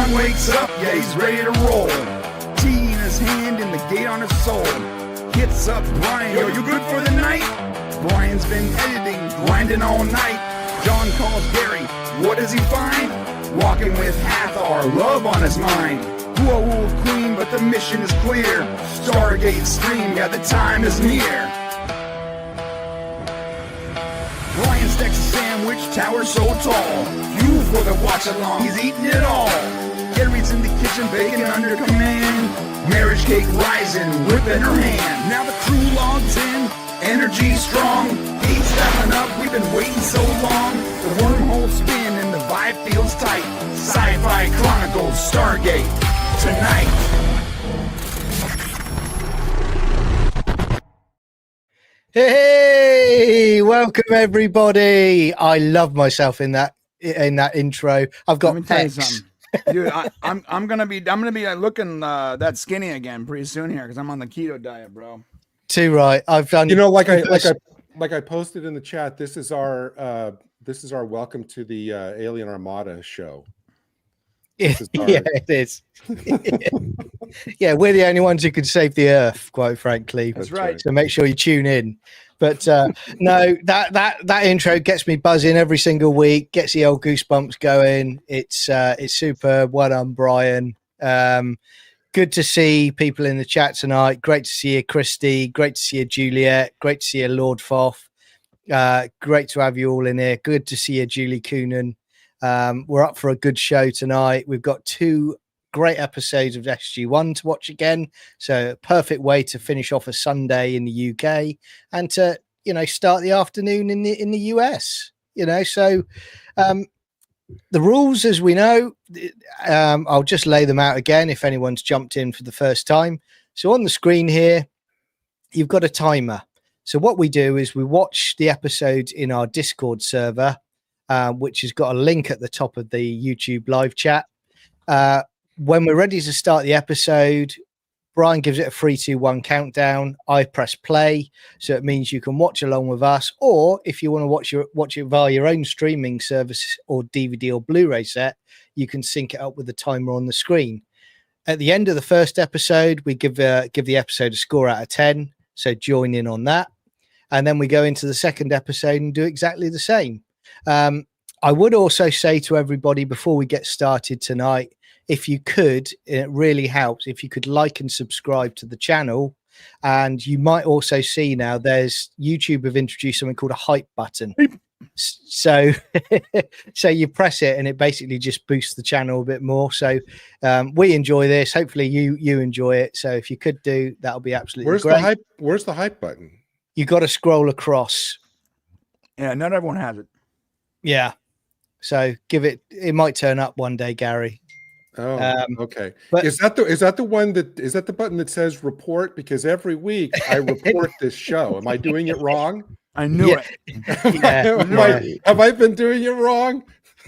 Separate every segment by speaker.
Speaker 1: John wakes up, yeah, he's ready to roll. Tea in his hand and the gate on his soul. Hits up Brian, yo, you good for the night? Brian's been editing, grinding all night. John calls Gary, what does he find? Walking with Hathor, love on his mind. Whoa, queen, but the mission is clear. Stargate stream, yeah, the time is near. Brian stacks a sandwich, tower so tall. You for the watch along, he's eating it all. Gary's in the kitchen, baking under command. Marriage cake rising, whip in her hand. Now the crew logs in, energy strong. Heat's dialing up, we've been waiting so long. The wormhole spin and the vibe feels tight. Sci-Fi Chronicles, Stargate, tonight.
Speaker 2: Hey, welcome everybody. I love myself in that intro. I've got pecs.
Speaker 1: Dude, I'm gonna be looking that skinny again pretty soon here because I'm on the keto diet, bro.
Speaker 2: Too right. I've done.
Speaker 3: You know, like I posted in the chat. This is our welcome to the Alien Armada show.
Speaker 2: Yeah, it is. Yeah, we're the only ones who can save the Earth, quite frankly.
Speaker 1: That's right.
Speaker 2: So make sure you tune in. But no, that intro gets me buzzing every single week. Gets the old goosebumps going. It's superb. Well done, Brian. Good to see people in the chat tonight. Great to see you, Christy. Great to see you, Juliet. Great to see you, Lord Foff. Great to have you all in here. Good to see you, Julie Coonan. We're up for a good show tonight. We've got 2 great episodes of SG-1 to watch again. So a perfect way to finish off a Sunday in the UK and to, start the afternoon in the US, so the rules, as we know, I'll just lay them out again if anyone's jumped in for the first time. So on the screen here, you've got a timer. So what we do is we watch the episodes in our Discord server, which has got a link at the top of the YouTube live chat. When we're ready to start the episode, Brian gives it a 3, 2, 1 countdown. I press play, so it means you can watch along with us, or if you want to watch it via your own streaming service or DVD or Blu-ray set, you can sync it up with the timer on the screen. At the end of the first episode, we give the episode a score out of 10, so join in on that, and then we go into the second episode and do exactly the same. I would also say to everybody before we get started tonight, if you could, it really helps if you could like and subscribe to the channel. And you might also see now there's YouTube have introduced something called a hype button. So you press it and it basically just boosts the channel a bit more. So we enjoy this. Hopefully you enjoy it. So if you could do, that'll be absolutely great.
Speaker 3: Where's the hype button?
Speaker 2: You got to scroll across.
Speaker 1: Yeah, not everyone has it.
Speaker 2: Yeah. So it might turn up one day, Gary.
Speaker 3: Oh, okay. But is that the button that says report? Because every week I report this show. Am I doing it wrong?
Speaker 1: I knew it.
Speaker 3: Have I been doing it wrong?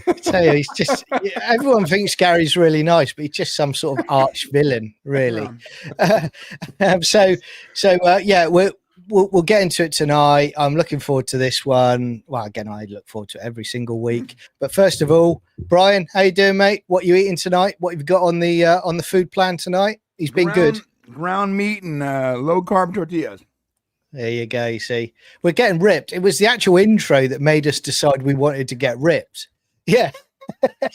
Speaker 2: I tell you, he's just everyone thinks Gary's really nice, but he's just some sort of arch villain, really. We'll get into it tonight. I'm looking forward to this one. Well, again, I look forward to it every single week. But first of all, Brian, how you doing, mate? What you eating tonight? What have you got on the food plan tonight? He's been good.
Speaker 1: Ground meat and low carb tortillas.
Speaker 2: There you go. You see, we're getting ripped. It was the actual intro that made us decide we wanted to get ripped. Yeah.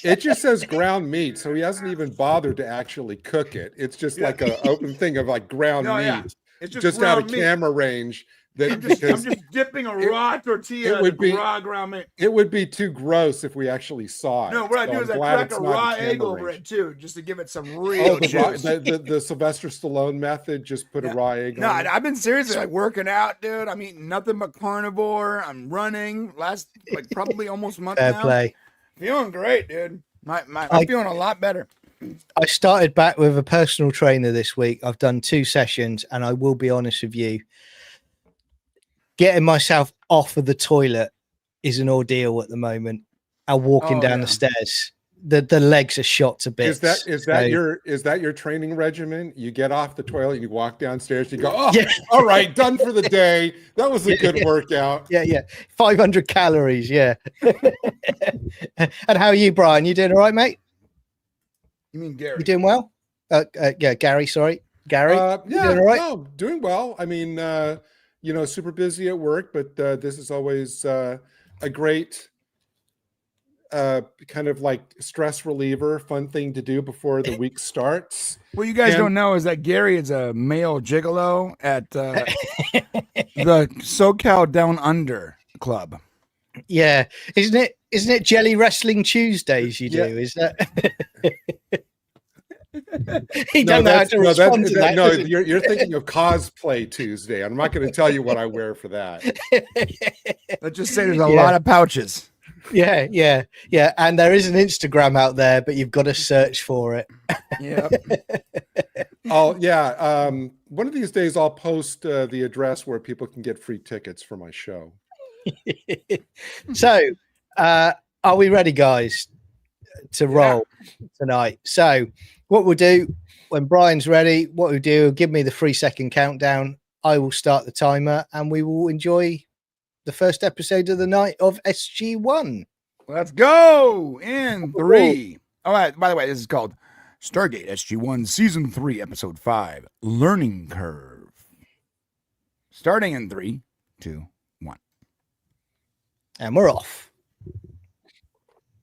Speaker 3: It just says ground meat, so he hasn't even bothered to actually cook it. It's just like an open thing of like ground meat. Yeah. It's just out of camera range.
Speaker 1: I'm just dipping a raw tortilla in raw ground meat.
Speaker 3: It would be too gross if we actually saw it.
Speaker 1: No, what I do is I crack a raw egg over it too, just to give it some real juice.
Speaker 3: The Sylvester Stallone method, just put a raw egg on it.
Speaker 1: I've been seriously working out, dude. I'm eating nothing but carnivore. I'm running probably almost a month now.
Speaker 2: Fair play.
Speaker 1: Feeling great, dude. I'm feeling a lot better.
Speaker 2: I started back with a personal trainer this week. I've done 2 sessions, and I will be honest with you, getting myself off of the toilet is an ordeal at the moment. And walking down the stairs, the legs are shot to bits.
Speaker 3: Is that your training regimen? You get off the toilet, you walk downstairs, you go, all right, done for the day. That was a good workout.
Speaker 2: Yeah. 500 calories. Yeah. And how are you, Brian? You doing all right, mate?
Speaker 4: You mean Gary?
Speaker 2: You doing well? Yeah, Gary. Sorry, Gary.
Speaker 3: Yeah,
Speaker 2: doing all right?
Speaker 3: no, doing well. I mean, super busy at work, but this is always a great kind of like stress reliever, fun thing to do before the week starts.
Speaker 4: What you guys don't know is that Gary is a male gigolo at the SoCal Down Under Club.
Speaker 2: Yeah, isn't it Jelly Wrestling Tuesdays you do? Is that? He don't know how to respond to that.
Speaker 3: No, you're thinking of Cosplay Tuesday. I'm not going to tell you what I wear for that.
Speaker 4: Let's just say there's a lot of pouches.
Speaker 2: Yeah. And there is an Instagram out there, but you've got to search for it.
Speaker 4: Yeah.
Speaker 3: One of these days I'll post the address where people can get free tickets for my show.
Speaker 2: So, are we ready, guys, to roll tonight? So, what we'll do when Brian's ready, what we'll do, give me the 3-second countdown. I will start the timer, and we will enjoy the first episode of the night of SG-1.
Speaker 4: Let's go in 3. All right. By the way, this is called Stargate SG-1 Season 3, Episode 5, Learning Curve. Starting in 3, 2, 1.
Speaker 2: And we're off.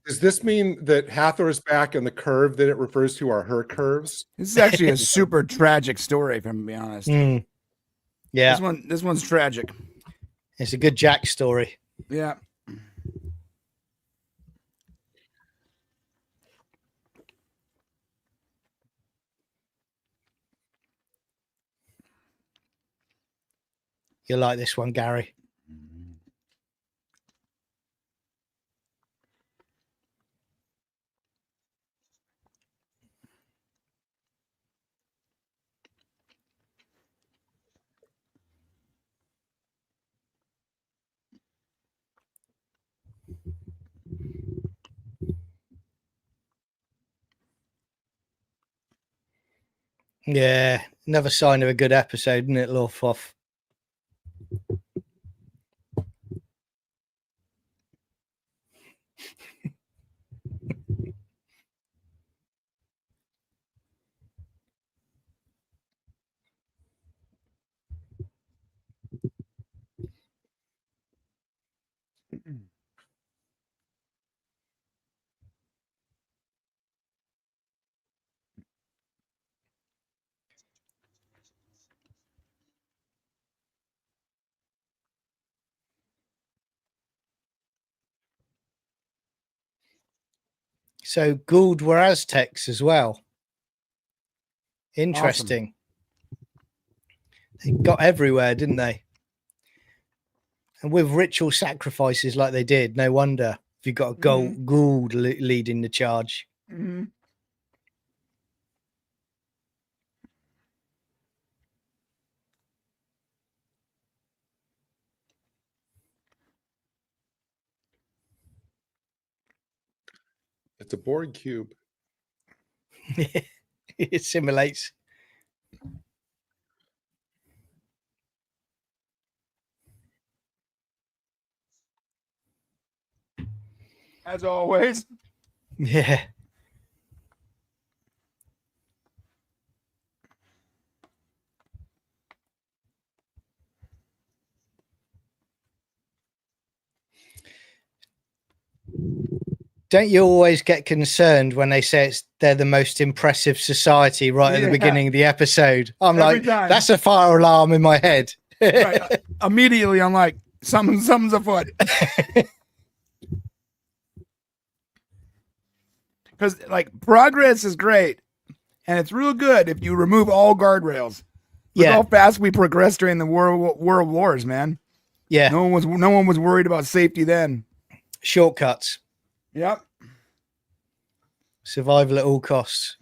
Speaker 3: Does this mean that Hathor's back and the curve that it refers to are her curves?
Speaker 4: This is actually a super tragic story, if I'm going to be honest.
Speaker 2: Yeah.
Speaker 4: This one's tragic.
Speaker 2: It's a good Jack story.
Speaker 4: Yeah.
Speaker 2: You'll like this one, Gary. Yeah, another sign of a good episode, isn't it, Lawfoff? So Gould were Aztecs as well. Interesting. Awesome. They got everywhere, didn't they? And with ritual sacrifices like they did, no wonder if you've got a Gould leading the charge.
Speaker 4: Mm-hmm.
Speaker 3: It's a Borg cube.
Speaker 2: It simulates.
Speaker 4: As always.
Speaker 2: Yeah. Don't you always get concerned when they say they're the most impressive society right at the beginning of the episode? I'm Every time. That's a fire alarm in my head.
Speaker 4: Right. Immediately, I'm like, something's afoot. Because progress is great, and it's real good if you remove all guardrails. Look how fast we progressed during the world wars, man.
Speaker 2: Yeah,
Speaker 4: no one was worried about safety then.
Speaker 2: Shortcuts.
Speaker 4: Yep.
Speaker 2: Survival at all costs.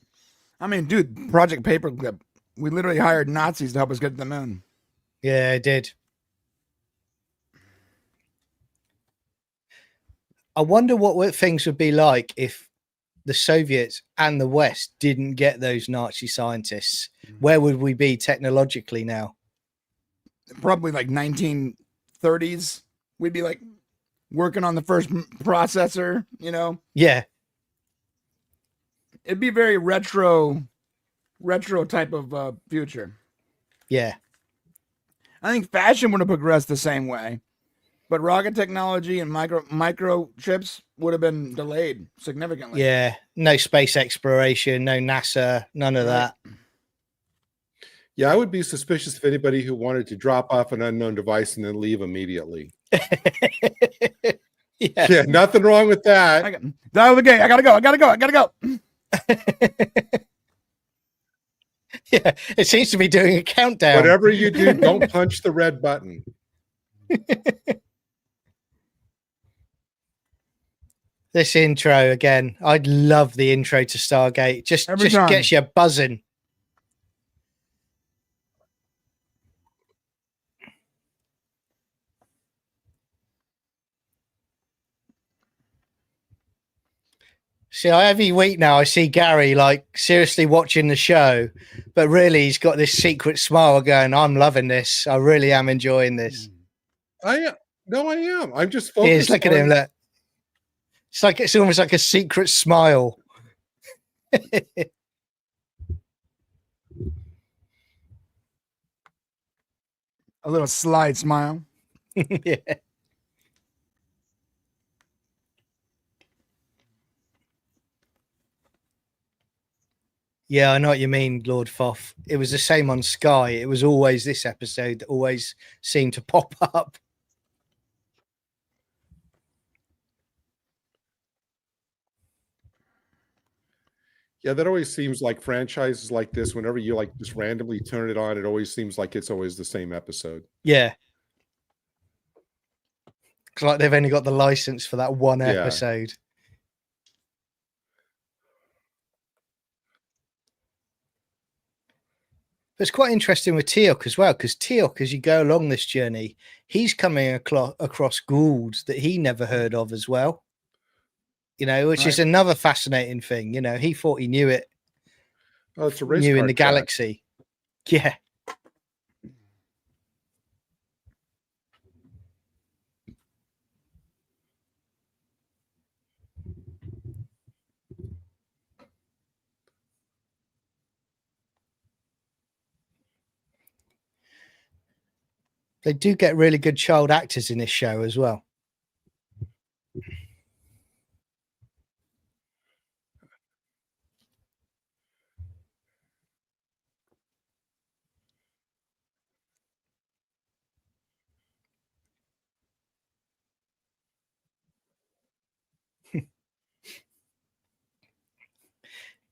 Speaker 4: I mean, dude, Project Paperclip. We literally hired Nazis to help us get to the moon.
Speaker 2: Yeah, I did. I wonder what things would be like if the Soviets and the West didn't get those Nazi scientists. Where would we be technologically now?
Speaker 4: Probably like 1930s. We'd be like working on the first processor, you know?
Speaker 2: Yeah.
Speaker 4: it'd be very retro type of future.
Speaker 2: Yeah.
Speaker 4: I think fashion would have progressed the same way, but rocket technology and microchips would have been delayed significantly.
Speaker 2: Yeah. No space exploration, no NASA, none of that.
Speaker 3: Yeah, I would be suspicious of anybody who wanted to drop off an unknown device and then leave immediately. Yeah, nothing wrong with that.
Speaker 4: Dial the gate. I gotta go.
Speaker 2: Yeah, it seems to be doing a countdown.
Speaker 3: Whatever you do, don't punch the red button.
Speaker 2: This intro again, I love the intro to Stargate. Just gets you buzzing. See, every week now I see Gary like seriously watching the show, but really he's got this secret smile going, I'm loving this. I really am enjoying this.
Speaker 3: I am. I'm just focused.
Speaker 2: Look at him. Look. It's almost like a secret smile.
Speaker 4: A little slide smile.
Speaker 2: Yeah. Yeah, I know what you mean, Lord Foff. It was the same on Sky. It was always this episode that always seemed to pop up.
Speaker 3: Yeah, that always seems like franchises like this, whenever you like just randomly turn it on, it always seems like it's always the same episode.
Speaker 2: Yeah. It's like they've only got the license for that one episode. But it's quite interesting with Teal'c as well, because Teal'c, as you go along this journey, he's coming across Goa'ulds that he never heard of as well. You know, which is another fascinating thing. You know, he thought he knew it.
Speaker 3: Oh, it's a race
Speaker 2: knew
Speaker 3: car
Speaker 2: in the
Speaker 3: track.
Speaker 2: galaxy. Yeah. They do get really good child actors in this show as well.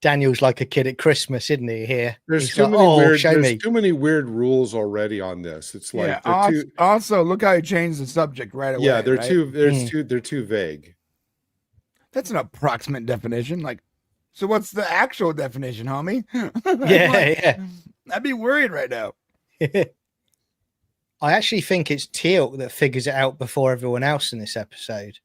Speaker 2: Daniel's like a kid at Christmas, isn't he? Here,
Speaker 3: there's
Speaker 2: too
Speaker 3: many weird rules already on this. It's like
Speaker 4: also look how he changed the subject right away.
Speaker 3: Yeah, they're too vague.
Speaker 4: That's an approximate definition. Like, so what's the actual definition, homie?
Speaker 2: Yeah.
Speaker 4: I'd be worried right now.
Speaker 2: I actually think it's Teal'c that figures it out before everyone else in this episode.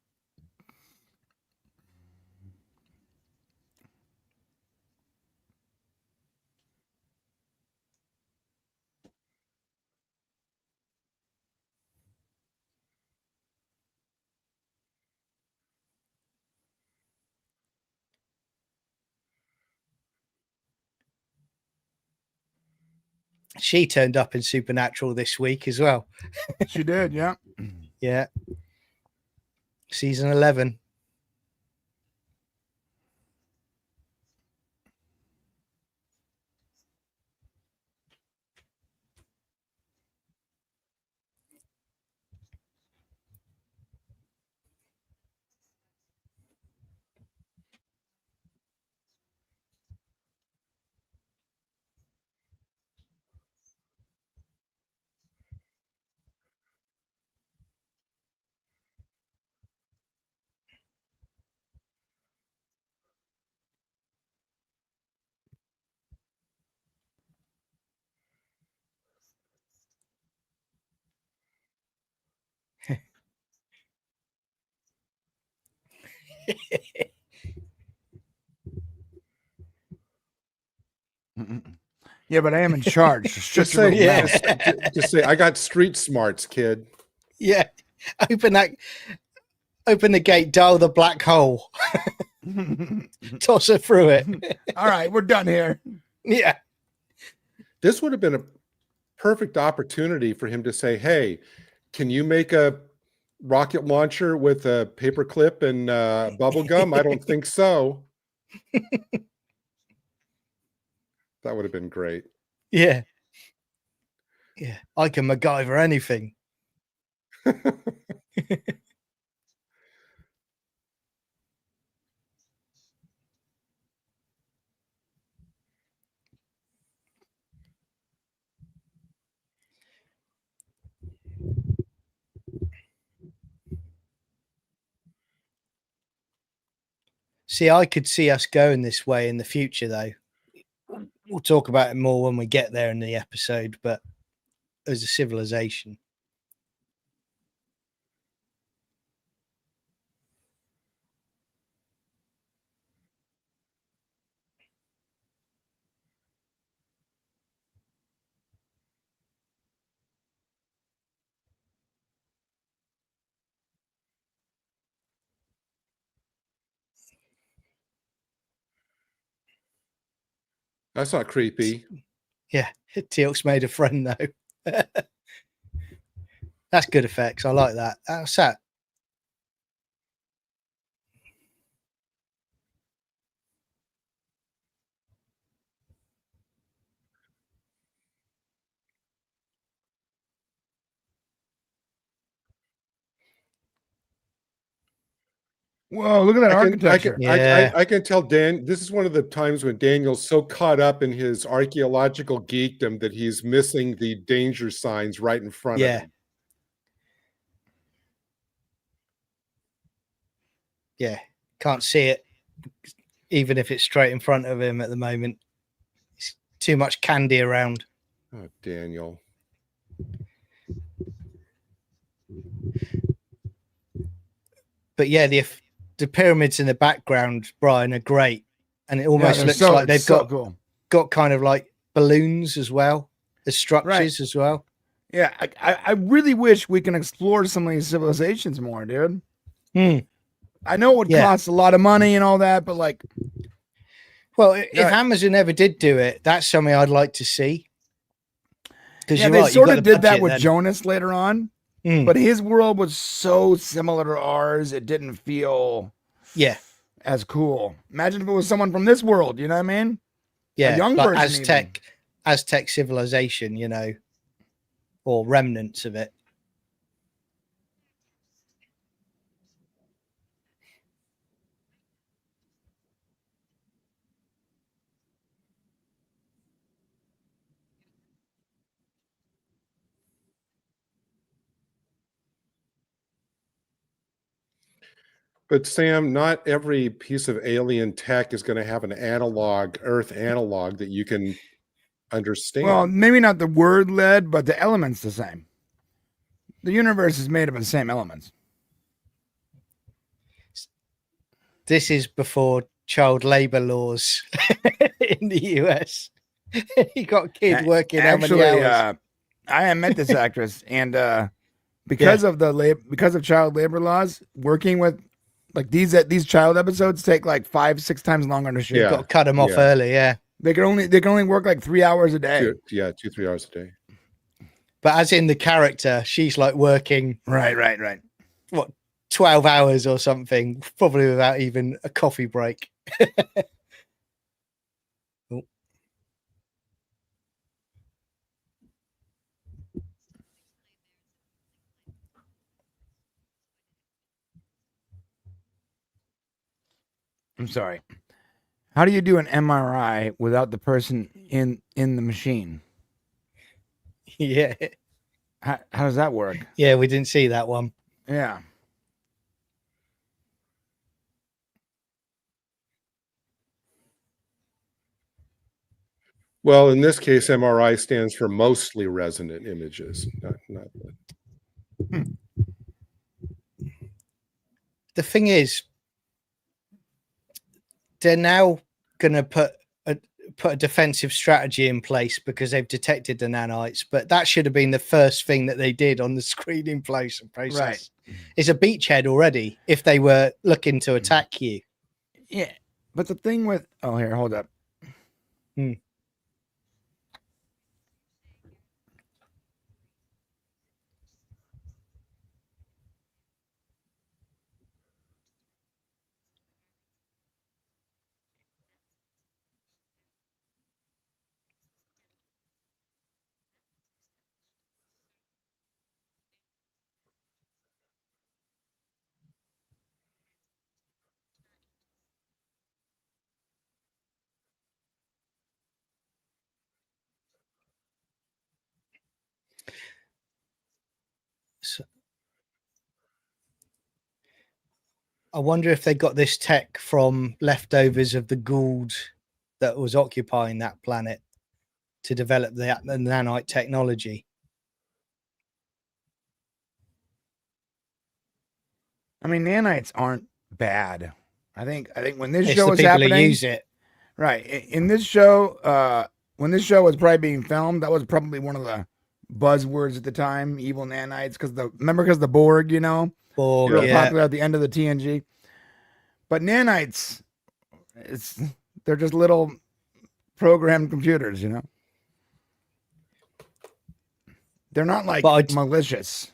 Speaker 2: She turned up in Supernatural this week as well.
Speaker 4: She did, yeah.
Speaker 2: Yeah. Season 11.
Speaker 4: Yeah, but I am in charge.
Speaker 3: Just say, I got street smarts, kid.
Speaker 2: Yeah. Open the gate, dial the black hole. Toss her through it.
Speaker 4: All right, we're done here.
Speaker 2: Yeah.
Speaker 3: This would have been a perfect opportunity for him to say, hey, can you make a rocket launcher with a paper clip and bubble gum? I don't think so. That would have been great.
Speaker 2: Yeah. Yeah. I can MacGyver anything. See, I could see us going this way in the future, though. We'll talk about it more when we get there in the episode, but as a civilization.
Speaker 3: That's not creepy.
Speaker 2: Yeah, Teal'c's made a friend, though. That's good effects. I like that. How's that?
Speaker 4: Whoa, look at that architecture.
Speaker 3: I can tell Dan, this is one of the times when Daniel's so caught up in his archaeological geekdom that he's missing the danger signs right in front of him.
Speaker 2: Yeah, can't see it, even if it's straight in front of him at the moment. It's too much candy around.
Speaker 3: Oh, Daniel.
Speaker 2: But yeah, the pyramids in the background, Brian, are great, and it almost looks like they've got kind of like balloons as well as structures as well.
Speaker 4: Yeah, I really wish we can explore some of these civilizations more, dude. I know it would cost a lot of money and all that, but like,
Speaker 2: well, if Amazon ever did do it, that's something I'd like to see. Because
Speaker 4: they sort of did that with Jonas later on. But his world was so similar to ours, it didn't feel as cool. Imagine if it was someone from this world, you know what I mean?
Speaker 2: Yeah,
Speaker 4: a young
Speaker 2: like
Speaker 4: person
Speaker 2: Aztec civilization, you know, or remnants of it.
Speaker 3: But Sam, not every piece of alien tech is going to have an analog, Earth analog that you can understand.
Speaker 4: Well, maybe not the word lead, but the element's the same. The universe is made of the same elements.
Speaker 2: This is before child labor laws in the US. You got a kid working
Speaker 4: actually,
Speaker 2: how many hours?
Speaker 4: I met this actress, and because of child labor laws, working with like these child episodes take like 5-6 times longer to shoot.
Speaker 2: You've got to cut them off early. Yeah,
Speaker 4: they can only work like 3 hours a day.
Speaker 3: 2-3 hours a day.
Speaker 2: But as in the character, she's like working
Speaker 4: right.
Speaker 2: What, 12 hours or something, probably without even a coffee break. Oh.
Speaker 4: I'm sorry. How do you do an MRI without the person in the machine?
Speaker 2: Yeah.
Speaker 4: How does that work?
Speaker 2: Yeah, we didn't see that one.
Speaker 4: Yeah.
Speaker 3: Well, in this case, MRI stands for mostly resonant images.
Speaker 2: The thing is, they're now going to put a defensive strategy in place because they've detected the nanites, but that should have been the first thing that they did on the screening process.
Speaker 4: Right.
Speaker 2: It's a beachhead already if they were looking to attack you.
Speaker 4: Yeah, but the thing with here, hold up.
Speaker 2: So, I wonder if they got this tech from leftovers of the Gould that was occupying that planet to develop the nanite technology.
Speaker 4: I mean, nanites aren't bad. I think when this
Speaker 2: It's
Speaker 4: show
Speaker 2: the
Speaker 4: was
Speaker 2: people
Speaker 4: happening,
Speaker 2: who use it.
Speaker 4: right in this show, when this show was probably being filmed, that was probably one of the buzzwords at the time. Evil nanites, because the Borg,
Speaker 2: Borg,
Speaker 4: real
Speaker 2: yeah.
Speaker 4: popular at the end of the TNG. But nanites, they're just little programmed computers, They're not like malicious.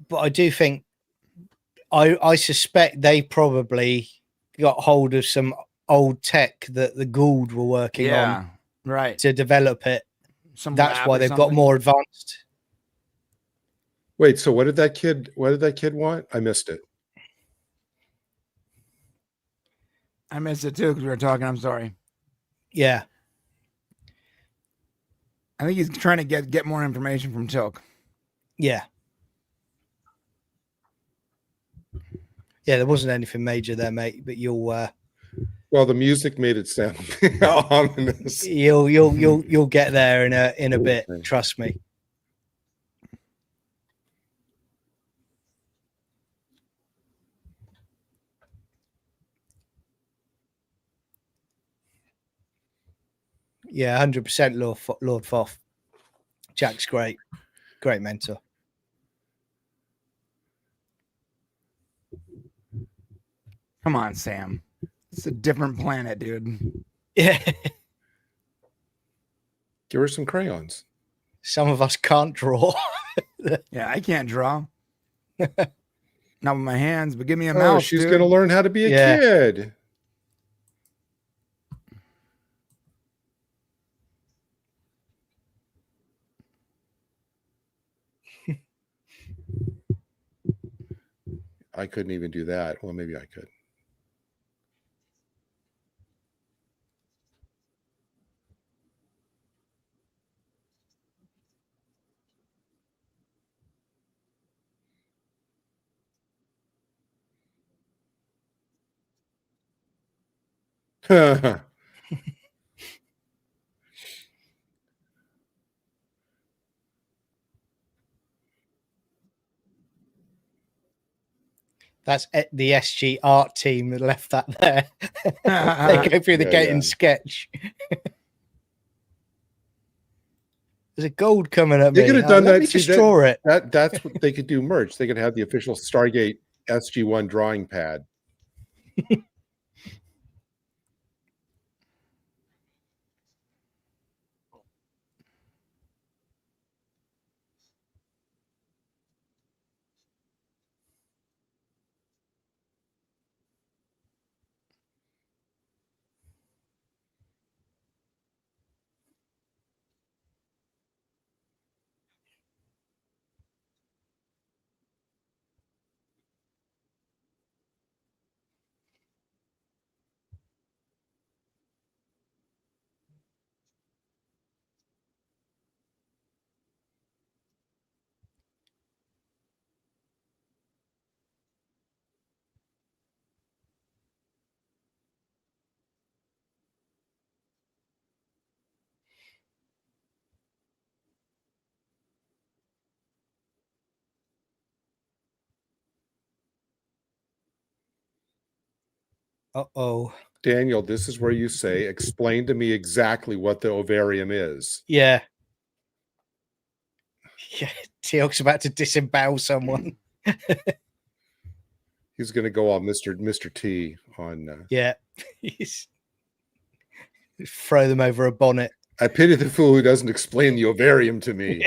Speaker 2: But I do think, I suspect they probably got hold of some old tech that the Gould were working on,
Speaker 4: right,
Speaker 2: to develop it. That's why they've got more advanced.
Speaker 3: Wait, so what did that kid want? I missed it.
Speaker 4: I missed it too because we were talking. I'm sorry.
Speaker 2: Yeah.
Speaker 4: I think he's trying to get more information from Tilk.
Speaker 2: Yeah. Yeah, there wasn't anything major there, mate, but you'll
Speaker 3: well, the music made it sound ominous.
Speaker 2: You'll get there in a bit, trust me. Yeah, 100% Lord Foff. Jack's great mentor.
Speaker 4: Come on, Sam. It's a different planet, dude.
Speaker 2: Yeah.
Speaker 3: Give her some crayons.
Speaker 2: Some of us can't draw.
Speaker 4: Yeah, I can't draw. Not with my hands, but give me a mouse.
Speaker 3: She's going to learn how to be a kid. I couldn't even do that. Well, maybe I could.
Speaker 2: That's the SG art team that left that there. They go through the gate and sketch. There's a gold coming at me.
Speaker 3: They could have done that.
Speaker 2: Let me just draw it.
Speaker 3: That's what they could do. Merch. They could have the official Stargate SG-1 drawing pad.
Speaker 2: Uh-oh.
Speaker 3: Daniel, this is where you say, explain to me exactly what the ovarium is.
Speaker 2: Yeah. Yeah, Teal'c's about to disembowel someone.
Speaker 3: He's going to go all Mr. T on.
Speaker 2: Yeah. Throw them over a bonnet.
Speaker 3: I pity the fool who doesn't explain the ovarium to me.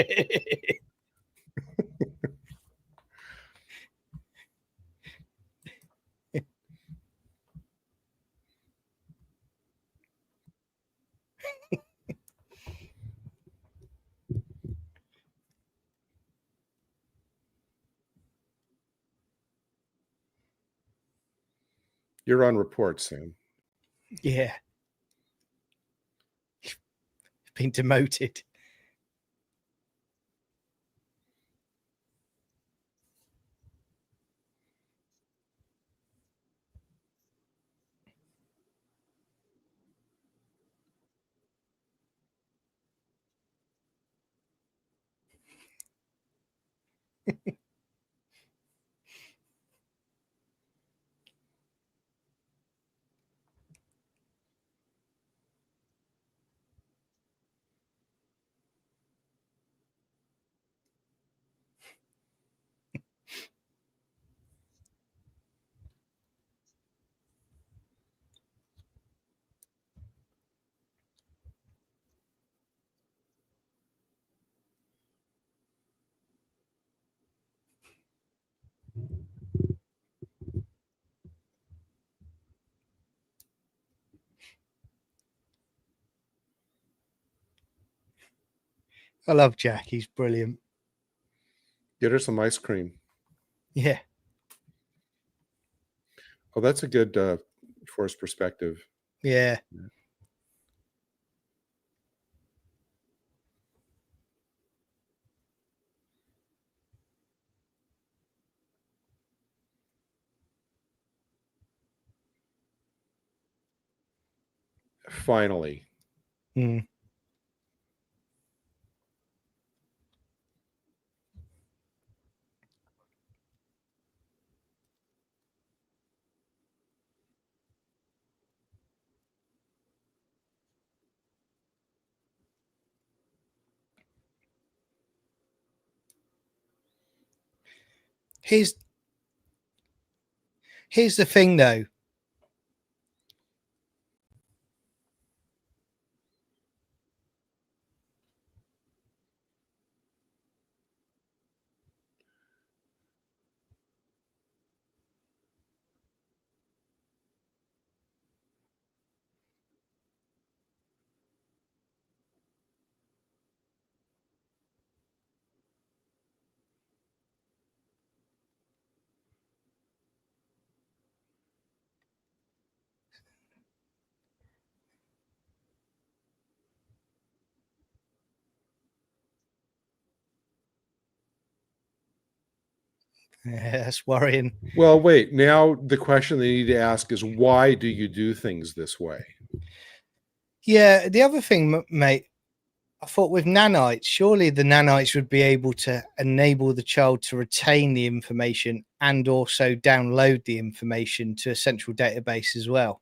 Speaker 3: You're on report, Sam.
Speaker 2: Yeah. Been demoted. I love Jack. He's brilliant.
Speaker 3: Get her some ice cream.
Speaker 2: Yeah.
Speaker 3: Oh, that's a good forced perspective.
Speaker 2: Yeah.
Speaker 3: Finally.
Speaker 2: Mm. Here's the thing, though. Yeah, that's worrying.
Speaker 3: Well, wait. Now the question they need to ask is, why do you do things this way?
Speaker 2: Yeah. The other thing, mate, I thought with nanites, surely the nanites would be able to enable the child to retain the information and also download the information to a central database as well.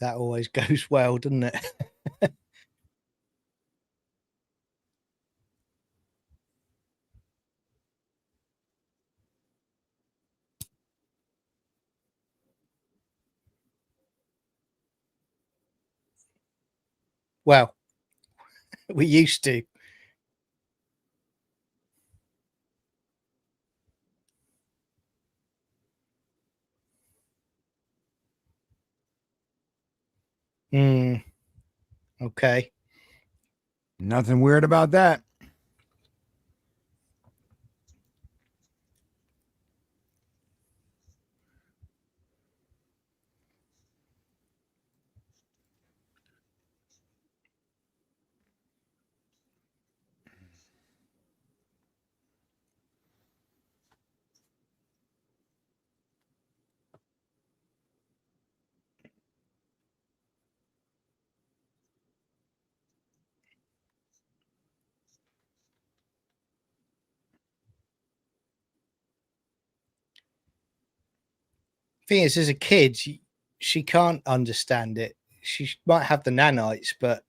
Speaker 2: That always goes well, doesn't it? Well, we used to. Okay.
Speaker 4: Nothing weird about that.
Speaker 2: Thing is, as a kid, she can't understand it. She might have the nanites, but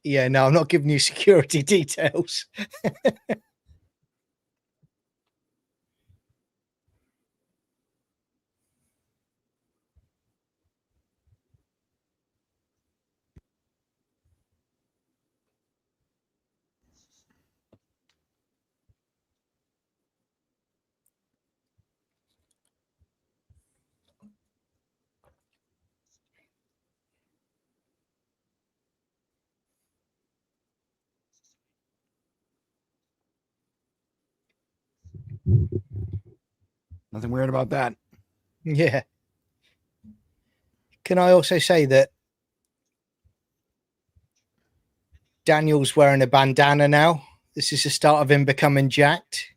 Speaker 2: yeah, no, I'm not giving you security details.
Speaker 4: Nothing weird about that.
Speaker 2: Yeah. Can I also say that Daniel's wearing a bandana now? This is the start of him becoming jacked.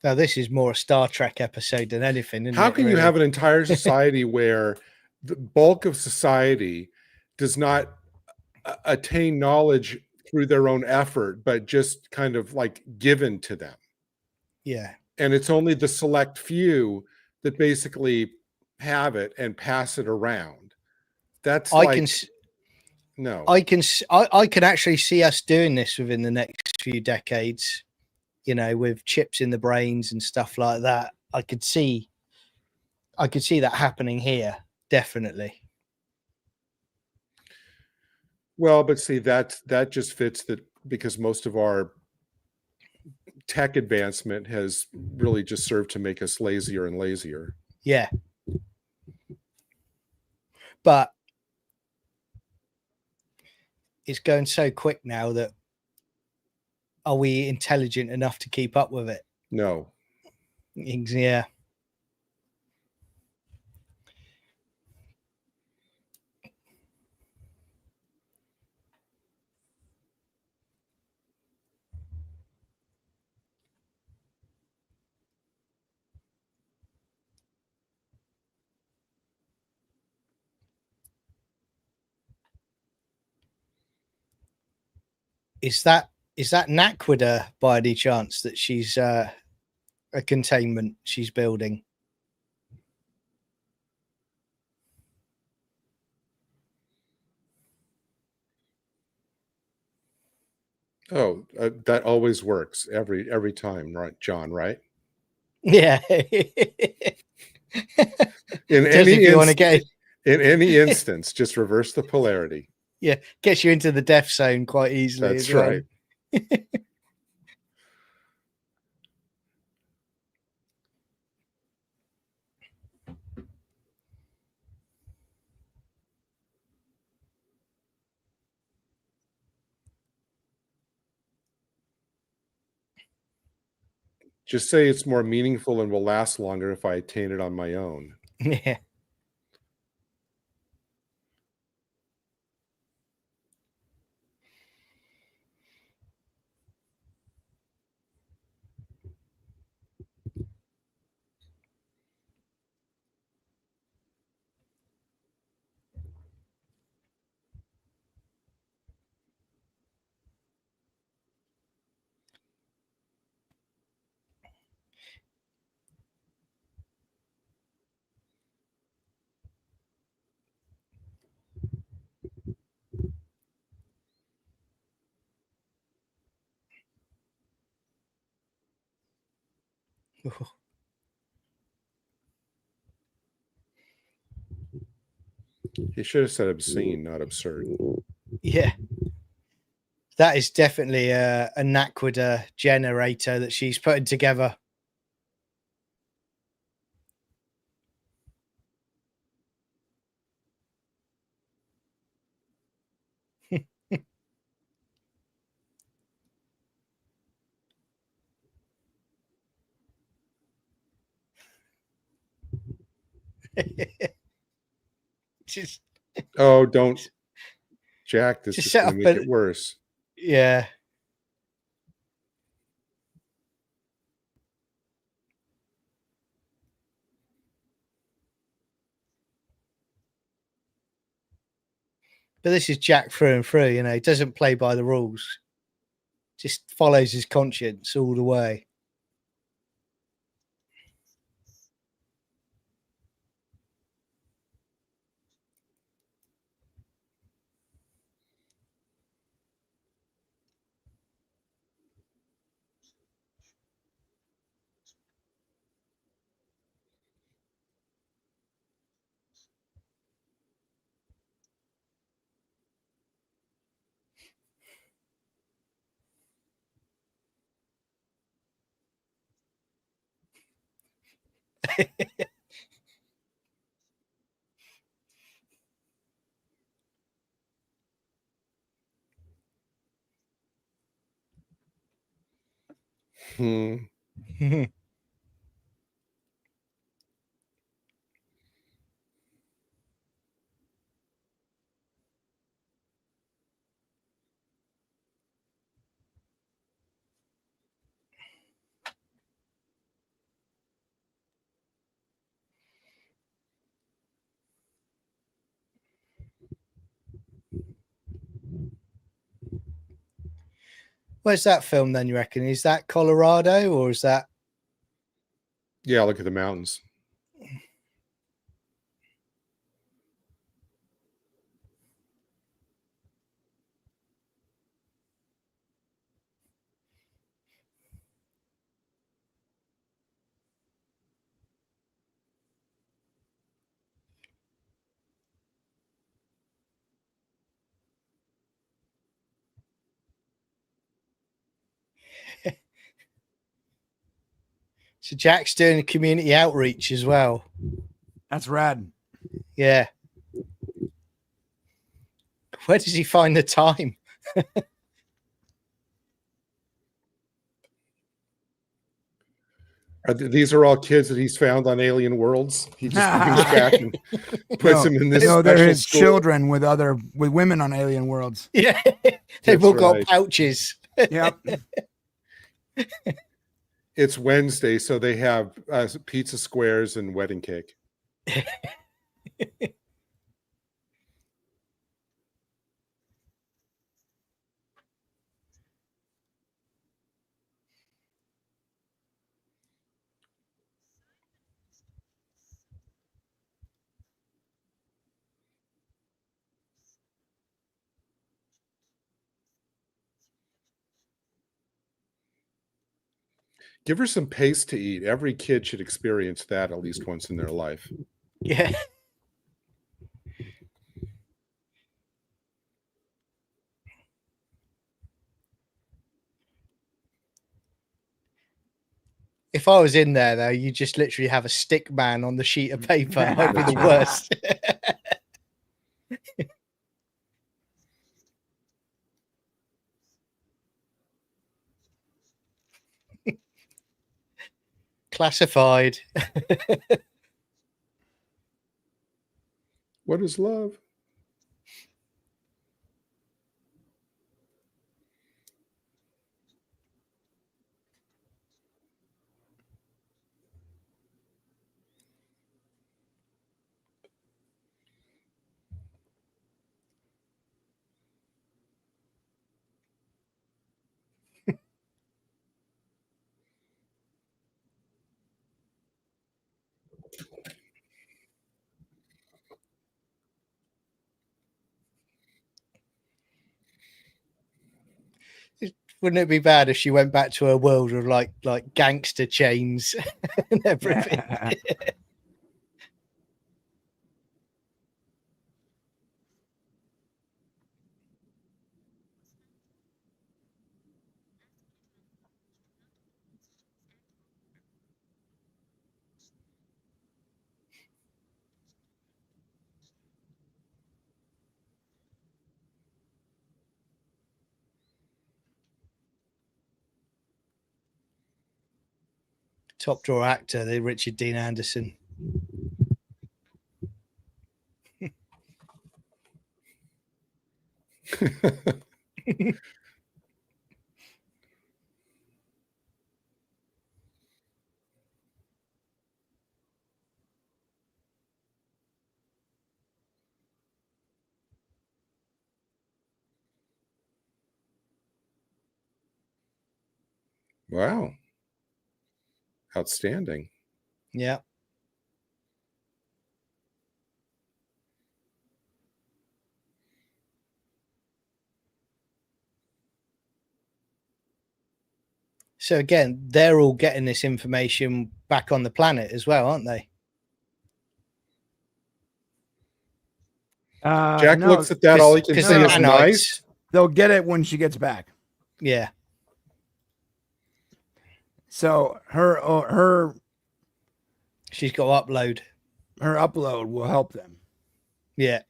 Speaker 2: Now, this is more a Star Trek episode than anything, isn't
Speaker 3: How
Speaker 2: it,
Speaker 3: can you
Speaker 2: really?
Speaker 3: have an entire society where the bulk of society does not attain knowledge through their own effort, but just kind of like given to them?
Speaker 2: Yeah.
Speaker 3: And it's only the select few that basically have it and pass it around. That's no.
Speaker 2: I can actually see us doing this within the next few decades, you know, with chips in the brains and stuff like that. I could see that happening here, definitely.
Speaker 3: Well, but see, that just fits that, because most of our tech advancement has really just served to make us lazier and lazier.
Speaker 2: Yeah. But it's going so quick now that are we intelligent enough to keep up with it?
Speaker 3: No.
Speaker 2: Yeah. Is that Naquita by any chance that she's a containment she's building?
Speaker 3: Oh, that always works every time, right, John? Right?
Speaker 2: Yeah.
Speaker 3: In
Speaker 2: Just if you want to get
Speaker 3: In any instance, just reverse the polarity.
Speaker 2: Yeah, gets you into the death zone quite easily.
Speaker 3: That's
Speaker 2: as well.
Speaker 3: right. Just say it's more meaningful and will last longer if I attain it on my own.
Speaker 2: Yeah.
Speaker 3: He should have said obscene, not absurd.
Speaker 2: Yeah. That is definitely a Naquita generator that she's putting together. Just
Speaker 3: Oh, don't, Jack. This
Speaker 2: Just
Speaker 3: is
Speaker 2: set
Speaker 3: going to
Speaker 2: up
Speaker 3: make it worse.
Speaker 2: yeah. But this is Jack through and through. You know, he doesn't play by the rules. Just follows his conscience all the way.
Speaker 3: Hmm.
Speaker 2: Where's that film then, you reckon? Is that Colorado or is that
Speaker 3: Yeah, look at the mountains.
Speaker 2: so Jack's doing community outreach as well?
Speaker 4: That's rad.
Speaker 2: Yeah. Where does he find the time?
Speaker 3: These are all kids that he's found on alien worlds. He just brings back and puts them in this
Speaker 4: No, they're
Speaker 3: special
Speaker 4: his
Speaker 3: school.
Speaker 4: children with women on alien worlds.
Speaker 2: Yeah. They've all got
Speaker 3: right.
Speaker 2: pouches.
Speaker 4: Yep.
Speaker 3: It's Wednesday, so they have pizza squares and wedding cake. Give her some paste to eat. Every kid should experience that at least once in their life.
Speaker 2: Yeah. If I was in there, though, you just literally have a stick man on the sheet of paper. I'd be the worst. Classified.
Speaker 3: What is love?
Speaker 2: Wouldn't it be bad if she went back to her world of like gangster chains and everything? Top drawer actor, the Richard Dean Anderson.
Speaker 3: Wow. Outstanding.
Speaker 2: Yeah. So again, they're all getting this information back on the planet as well, aren't they?
Speaker 3: Jack
Speaker 4: No,
Speaker 3: looks at that. All he can
Speaker 2: 'cause
Speaker 3: say
Speaker 2: the
Speaker 3: is
Speaker 2: nanites-
Speaker 3: nice.
Speaker 4: they'll get it when she gets back.
Speaker 2: Yeah.
Speaker 4: So her
Speaker 2: She's got to upload.
Speaker 4: her upload will help them.
Speaker 2: Yeah.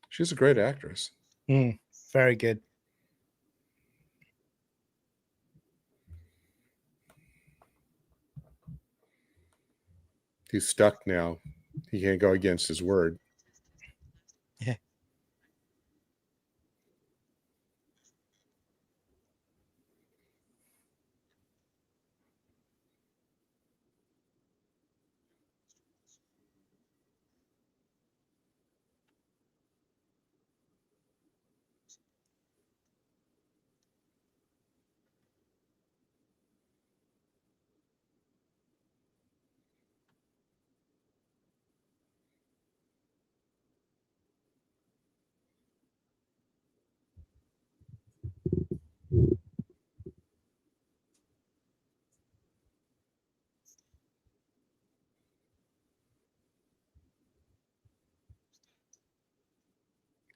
Speaker 3: She's a great actress.
Speaker 2: Very good.
Speaker 3: He's stuck now. He can't go against his word.
Speaker 2: Yeah.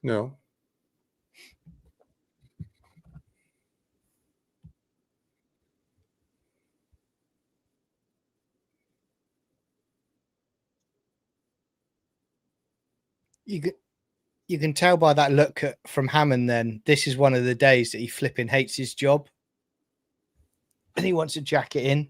Speaker 3: No.
Speaker 2: You can tell by that look from Hammond then this is one of the days that he flipping hates his job and he wants to jack it in.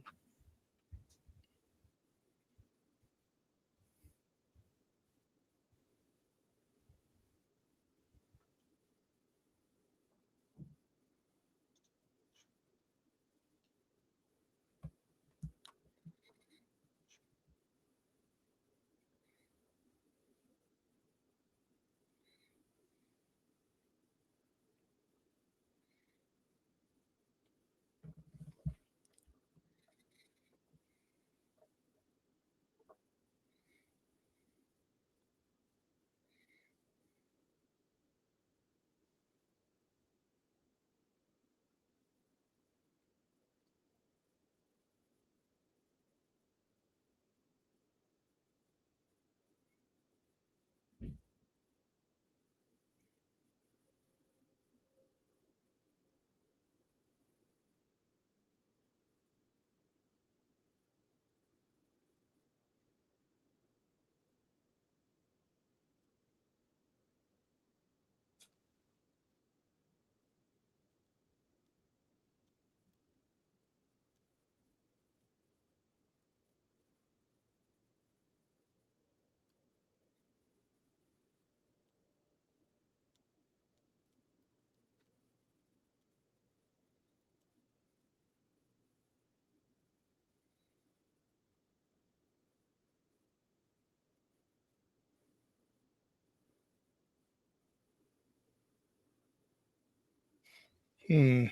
Speaker 2: Hmm.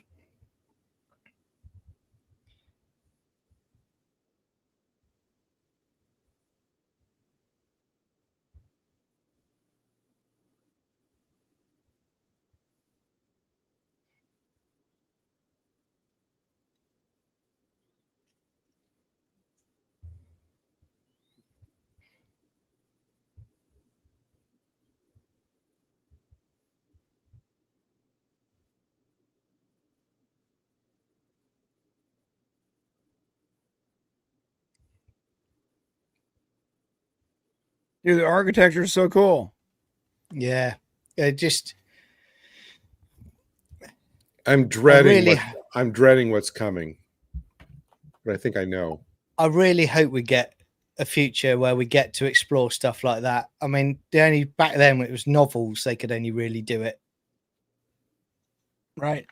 Speaker 4: Dude, the architecture is so cool.
Speaker 2: Yeah. Just
Speaker 3: I'm dreading
Speaker 2: really-
Speaker 3: I'm dreading what's coming. But I think I know.
Speaker 2: I really hope we get a future where we get to explore stuff like that. I mean, the only back then when it was novels, they could only really do it.
Speaker 4: Right.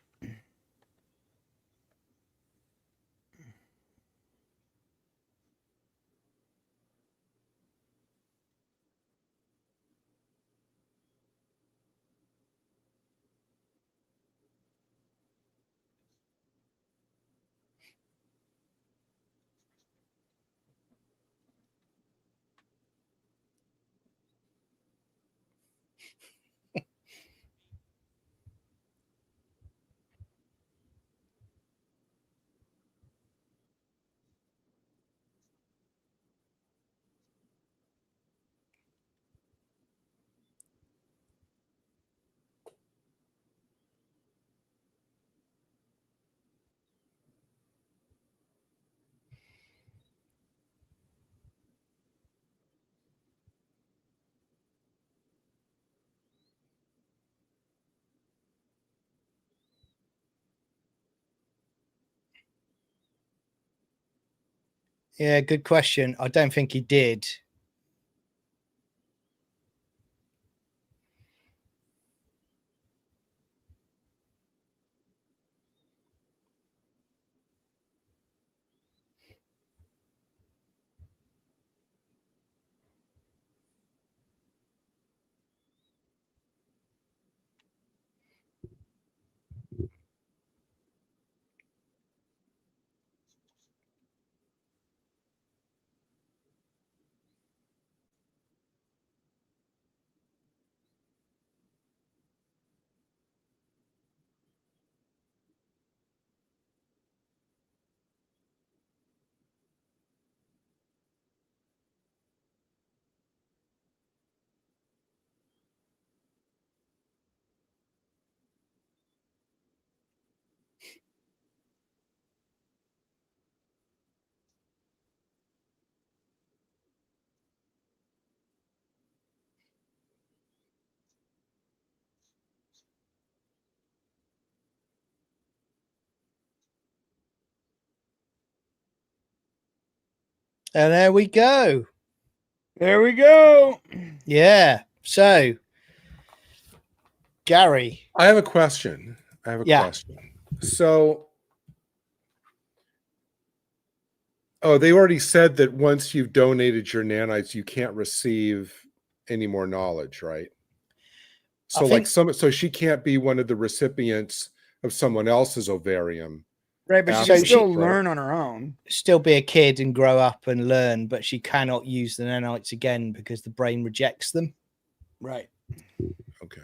Speaker 2: Yeah, good question. I don't think he did. And there we go.
Speaker 4: There we go.
Speaker 2: Yeah. So, Gary.
Speaker 3: I have a question. Question. So, they already said that once you've donated your nanites, you can't receive any more knowledge, right? So, so she can't be one of the recipients of someone else's ovarium.
Speaker 4: Right, but she
Speaker 3: After
Speaker 4: can still
Speaker 3: she- right?
Speaker 4: learn on her own.
Speaker 2: Still be a kid and grow up and learn, but she cannot use the nanites again because the brain rejects them.
Speaker 4: Right.
Speaker 3: Okay.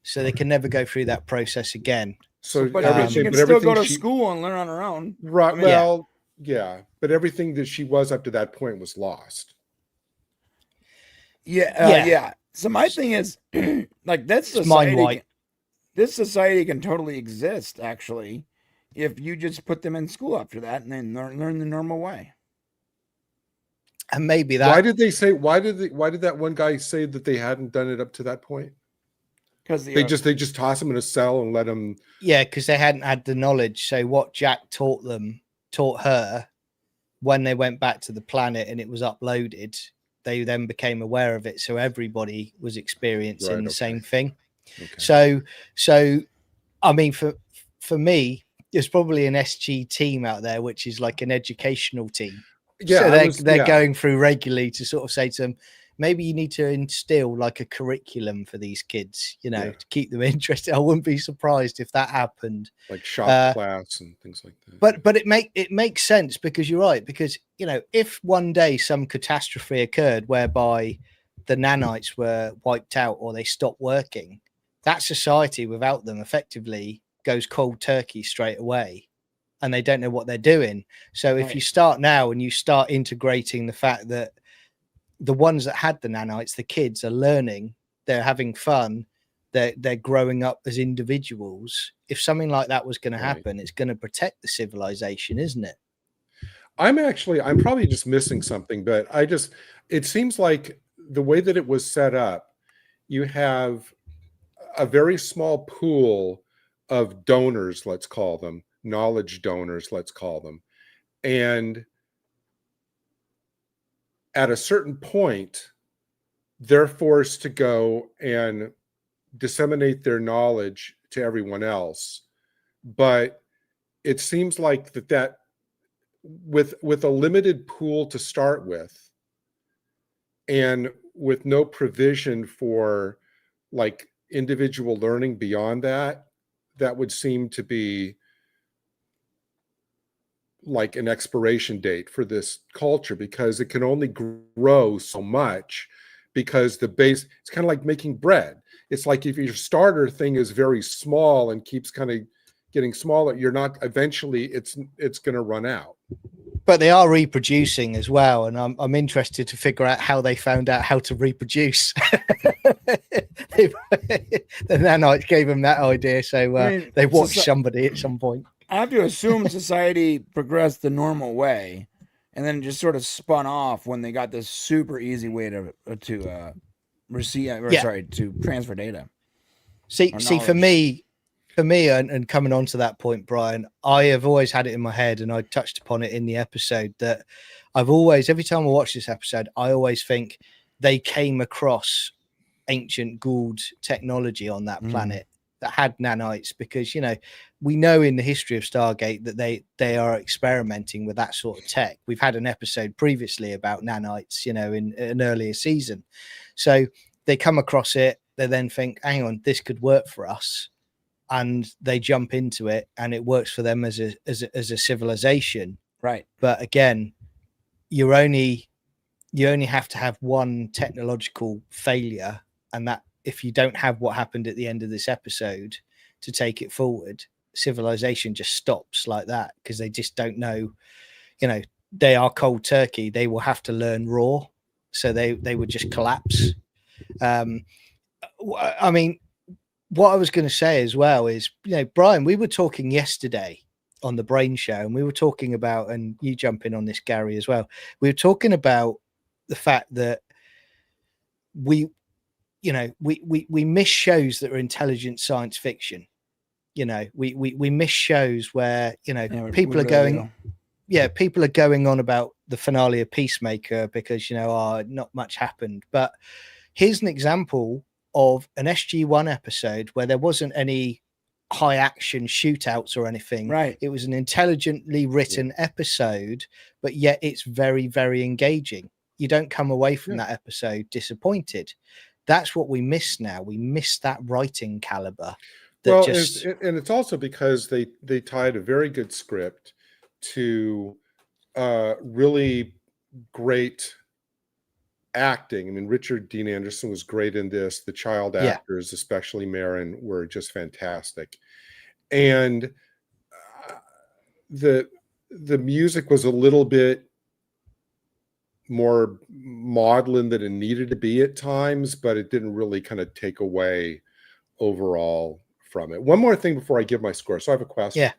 Speaker 2: So they can never go through that process again.
Speaker 3: So,
Speaker 4: But
Speaker 3: everything,
Speaker 4: she can
Speaker 3: but
Speaker 4: still
Speaker 3: everything
Speaker 4: go to
Speaker 3: she-
Speaker 4: school and learn on her own.
Speaker 3: Right.
Speaker 4: I mean,
Speaker 3: Well, yeah. But everything that she was up to that point was lost.
Speaker 4: Yeah. So my thing is, like, that's
Speaker 2: It's mind white.
Speaker 4: This society can totally exist, actually, if you just put them in school after that and then learn the normal way.
Speaker 2: And maybe that.
Speaker 3: Why did they say? Why did that one guy say that they hadn't done it up to that point?
Speaker 4: Because
Speaker 3: They just toss him in a cell and let him.
Speaker 2: Yeah, because they hadn't had the knowledge. So what Jack taught her when they went back to the planet and it was uploaded, they then became aware of it. So everybody was experiencing the same thing.
Speaker 3: Okay.
Speaker 2: So I mean, for me, there's probably an SG team out there, which is like an educational team.
Speaker 3: Yeah,
Speaker 2: So they're going through regularly to sort of say to them, maybe you need to instill like a curriculum for these kids, you know,
Speaker 3: Yeah.
Speaker 2: to keep them interested. I wouldn't be surprised if that happened.
Speaker 3: Like shop class and things like that.
Speaker 2: But it makes sense, because you're right, because, you know, if one day some catastrophe occurred whereby the nanites were wiped out or they stopped working, that society without them effectively goes cold turkey straight away, and they don't know what they're doing. So if you start now and you start integrating the fact that the ones that had the nanites, the kids, are learning, they're having fun, they're growing up as individuals. If something like that was going to happen, it's going to protect the civilization, isn't it?
Speaker 3: I'm probably just missing something, but it seems like the way that it was set up, you have a very small pool of donors, let's call them, knowledge donors, let's call them. And at a certain point, they're forced to go and disseminate their knowledge to everyone else. But it seems like that with a limited pool to start with, and with no provision for like individual learning beyond that, that would seem to be like an expiration date for this culture, because it can only grow so much, because the base, it's kind of like making bread. It's like if your starter thing is very small and keeps kind of getting smaller, you're not, eventually it's going to run out.
Speaker 2: But they are reproducing as well, and I'm interested to figure out how they found out how to reproduce. The nanites gave them that idea, so they watched somebody at some point.
Speaker 4: I have to assume society progressed the normal way, and then just sort of spun off when they got this super easy way to transfer data.
Speaker 2: See, for me, and coming on to that point, Brian, I have always had it in my head, and I touched upon it in the episode, that I've always, every time I watch this episode, I always think they came across ancient Gould technology on that planet that had nanites, because, you know, we know in the history of Stargate that they are experimenting with that sort of tech. We've had an episode previously about nanites, you know, in an earlier season. So they come across it, they then think, hang on, this could work for us. And they jump into it, and it works for them as a civilization.
Speaker 4: Right.
Speaker 2: But again, you only have to have one technological failure, and that, if you don't have what happened at the end of this episode to take it forward, civilization just stops like that, because they just don't know, you know, they are cold turkey. They will have to learn raw, so they would just collapse. I mean, what I was going to say as well is, you know, Brian, we were talking yesterday on the Brain Show, and we were talking about, and you jump in on this, Gary, as well. We were talking about the fact that we miss shows that are intelligent science fiction. You know, we miss shows where, you know, people are going on about the finale of Peacemaker because, you know, not much happened. But here's an example of an SG-1 episode where there wasn't any high action shootouts or anything.
Speaker 4: Right.
Speaker 2: It was an intelligently written episode, but yet it's very, very engaging. You don't come away from that episode disappointed. That's what we miss now. We miss that writing caliber.
Speaker 3: Well, and it's also because they tied a very good script to really great acting. I mean, Richard Dean Anderson was great in this. The child actors, especially Marin, were just fantastic. And the music was a little bit more maudlin than it needed to be at times, but it didn't really kind of take away overall from it. One more thing before I give my score. So I have a question.
Speaker 2: Yeah.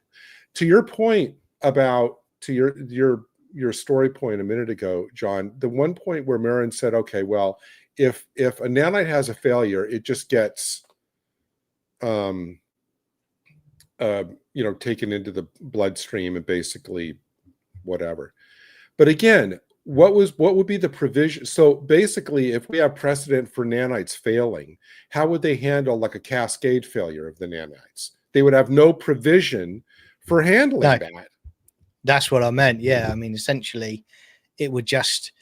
Speaker 3: To your point about, to your story point a minute ago, John, the one point where Marin said, okay, well, if a nanite has a failure, it just gets taken into the bloodstream and basically whatever. But again, what would be the provision? So basically, if we have precedent for nanites failing, how would they handle like a cascade failure of the nanites? They would have no provision for handling that.
Speaker 2: That's what I meant. Yeah. I mean, essentially, it would just,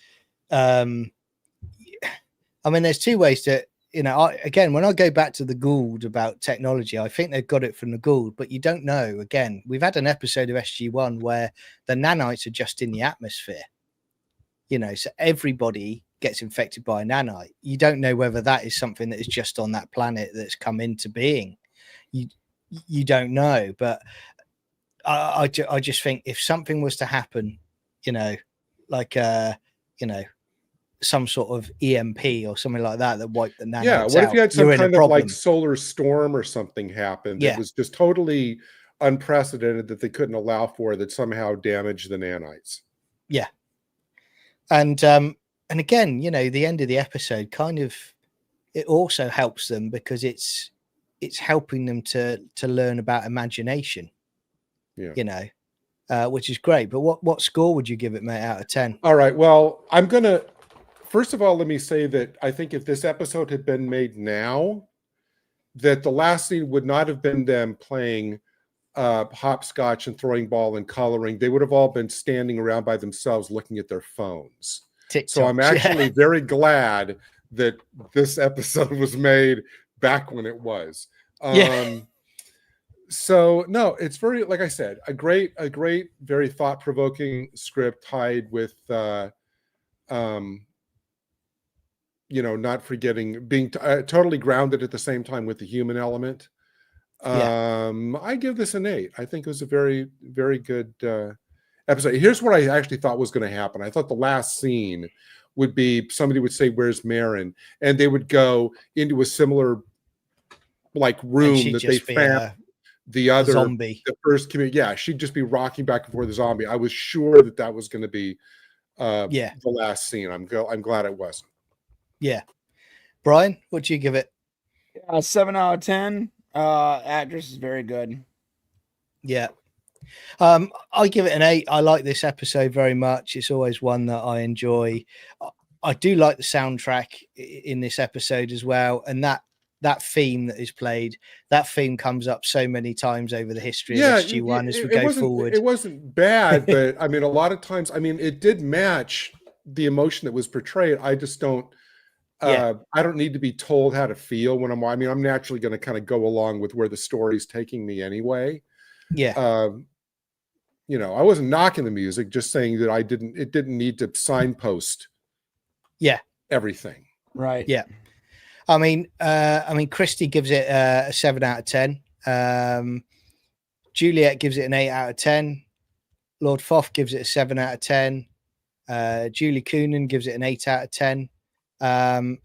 Speaker 2: I mean, there's two ways to, again, when I go back to the Gould about technology, I think they've got it from the Gould, but you don't know. Again, we've had an episode of SG-1 where the nanites are just in the atmosphere, so everybody gets infected by a nanite. You don't know whether that is something that is just on that planet that's come into being. You don't know, but I just think if something was to happen, like some sort of EMP or something like that wiped the nanites
Speaker 3: Yeah, what if
Speaker 2: out,
Speaker 3: you had some
Speaker 2: you're in a
Speaker 3: kind of like
Speaker 2: problem.
Speaker 3: solar storm or something happen that
Speaker 2: Yeah.
Speaker 3: was just totally unprecedented that they couldn't allow for, that somehow damaged the nanites?
Speaker 2: Yeah. And again, the end of the episode kind of, it also helps them because it's helping them to learn about imagination.
Speaker 3: Yeah.
Speaker 2: Which is great. But what score would you give it, mate, out of 10?
Speaker 3: All right. Well, first of all, let me say that I think if this episode had been made now, that the last scene would not have been them playing hopscotch and throwing ball and coloring. They would have all been standing around by themselves looking at their phones. So I'm actually very glad that this episode was made back when it was. So no, it's very, like I said, a great, very thought-provoking script tied with, not forgetting being totally grounded at the same time with the human element. I give this an 8. I think it was a very, very good episode. Here's what I actually thought was going to happen. I thought the last scene would be somebody would say, "Where's Marin?" And they would go into a similar like room that they found the other
Speaker 2: zombie.
Speaker 3: The first community. Yeah, she'd just be rocking back and forth the zombie. I was sure that was going to be the last scene. I'm glad it wasn't.
Speaker 2: Yeah. Brian, what do you give it?
Speaker 4: 7 out of 10. Actress is very good.
Speaker 2: Yeah. I give it an 8. I like this episode very much. It's always one that I enjoy. I do like the soundtrack in this episode as well, and that theme that is played, that theme comes up so many times over the history of SG-1 as we go forward.
Speaker 3: It wasn't bad, but I mean, a lot of times, it did match the emotion that was portrayed. I just don't. I don't need to be told how to feel when I'm naturally going to kind of go along with where the story's taking me anyway.
Speaker 2: Yeah.
Speaker 3: I wasn't knocking the music, just saying that it didn't need to signpost everything.
Speaker 4: Right.
Speaker 2: Yeah. I mean, Christy gives it a 7 out of 10. Juliet gives it an 8 out of 10. Lord Foff gives it a 7 out of 10. Julie Coonan gives it an 8 out of 10. Lord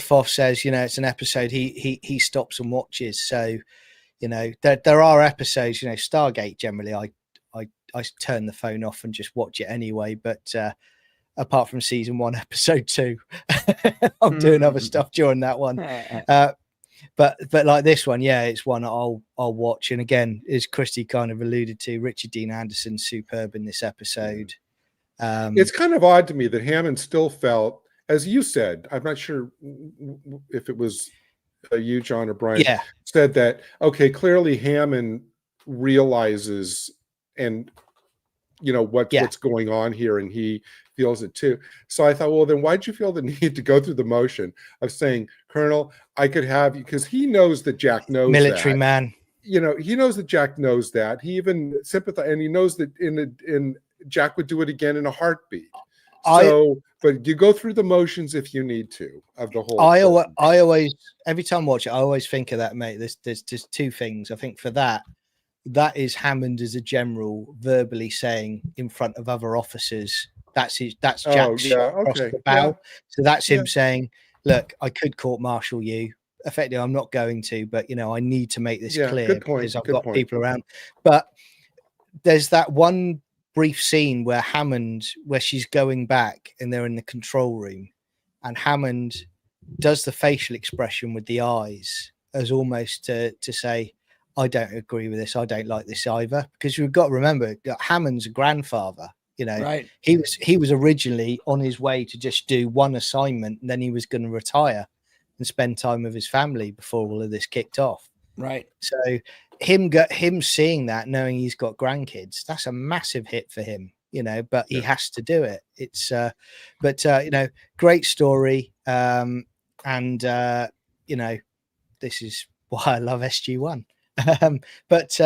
Speaker 2: Foff says, it's an episode he stops and watches. So, there are episodes, Stargate generally, I turn the phone off and just watch it anyway. But apart from season 1, episode 2, I'm doing other stuff during that one. But like this one, it's one I'll watch. And again, as Christy kind of alluded to, Richard Dean Anderson's superb in this episode.
Speaker 3: It's kind of odd to me that Hammond still felt, as you said, I'm not sure if it was you, John, or Brian, said that, okay, clearly Hammond realizes and what's going on here, and he feels it too. So I thought, well, then why'd you feel the need to go through the motion of saying, Colonel, I could have you, because he knows that Jack knows
Speaker 2: military
Speaker 3: that.
Speaker 2: Man.
Speaker 3: He knows that Jack knows that. He even sympathizes, and he knows that in Jack would do it again in a heartbeat. But you go through the motions if you need to of the whole.
Speaker 2: I always, every time I watch it, I always think of that, mate. There's just two things. I think for that is Hammond as a general verbally saying in front of other officers, that's Jack's across the bow. Yeah. So that's him saying, look, I could court martial you. Effectively, I'm not going to, but I need to make this clear because I've got people around. But there's that one brief scene where she's going back and they're in the control room, and Hammond does the facial expression with the eyes as almost to say, I don't agree with this. I don't like this either. Because you've got to remember that Hammond's a grandfather.
Speaker 4: Right.
Speaker 2: He was originally on his way to just do one assignment, and then he was going to retire and spend time with his family before all of this kicked off.
Speaker 4: Right.
Speaker 2: So him seeing that, knowing he's got grandkids, that's a massive hit for him. but he has to do it. It's great story. And this is why I love SG-1. But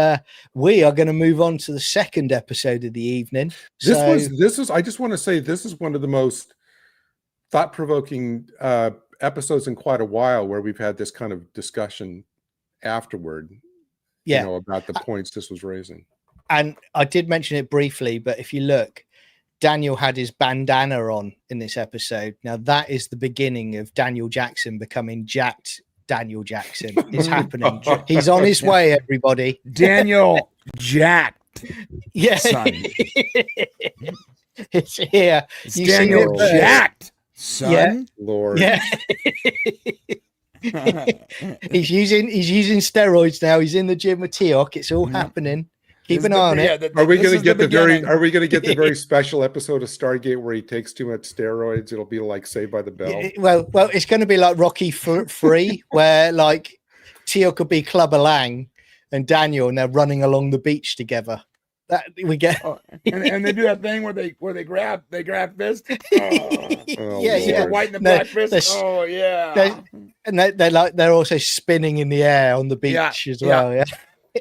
Speaker 2: we are going to move on to the second episode of the evening.
Speaker 3: I just want to say, this is one of the most thought-provoking episodes in quite a while, where we've had this kind of discussion afterward, about the points this was raising.
Speaker 2: And I did mention it briefly, but if you look, Daniel had his bandana on in this episode. Now that is the beginning of Daniel Jackson becoming jacked Daniel Jackson. It's happening. He's on his way, everybody.
Speaker 4: Daniel jacked.
Speaker 2: Yeah.
Speaker 4: Son.
Speaker 2: It's here.
Speaker 4: It's Daniel jacked, son.
Speaker 2: Yeah.
Speaker 3: Lord.
Speaker 2: Yeah. he's using steroids now. He's in the gym with Teok. It's all happening. Keep an eye on it.
Speaker 3: Are we going to get the very special episode of Stargate where he takes too much steroids? It'll be like Saved by the Bell.
Speaker 2: Well, it's going to be like Rocky 3, where like Teok could be Clubber Lang and Daniel, and they're running along the beach together. That we get,
Speaker 4: and they do that thing where they grab fist.
Speaker 2: Yeah.
Speaker 4: White and the black fist.
Speaker 2: They're also spinning in the air on the beach as well. Yeah.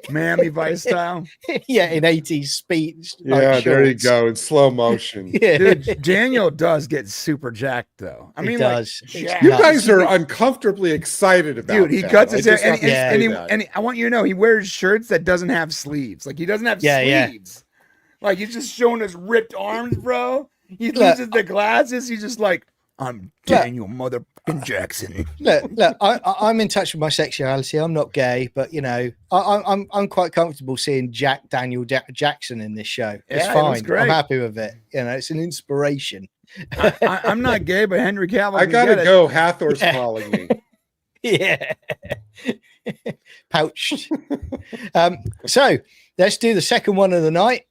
Speaker 4: Miami Vice style.
Speaker 2: Yeah, in 80s speed.
Speaker 3: There you go, in slow motion.
Speaker 2: Yeah.
Speaker 4: Dude, Daniel does get super jacked though. I mean,
Speaker 2: he does.
Speaker 3: You guys are uncomfortably excited about
Speaker 4: Dude, he
Speaker 3: that.
Speaker 4: cuts his hair,
Speaker 3: and
Speaker 4: I want you to know, he wears shirts that doesn't have sleeves. Like, he doesn't have sleeves. Like, he's just showing his ripped arms, bro. He loses the glasses. He's just like, I'm Daniel motherfucking Jackson.
Speaker 2: Look, I'm in touch with my sexuality. I'm not gay, but I'm quite comfortable seeing Daniel Jackson in this show. It's fine. I'm happy with it. It's an inspiration.
Speaker 4: I'm not gay, but Henry Cavill.
Speaker 3: I gotta go. Hathor's calling me.
Speaker 2: Yeah. Pouched. So let's do the second one of the night.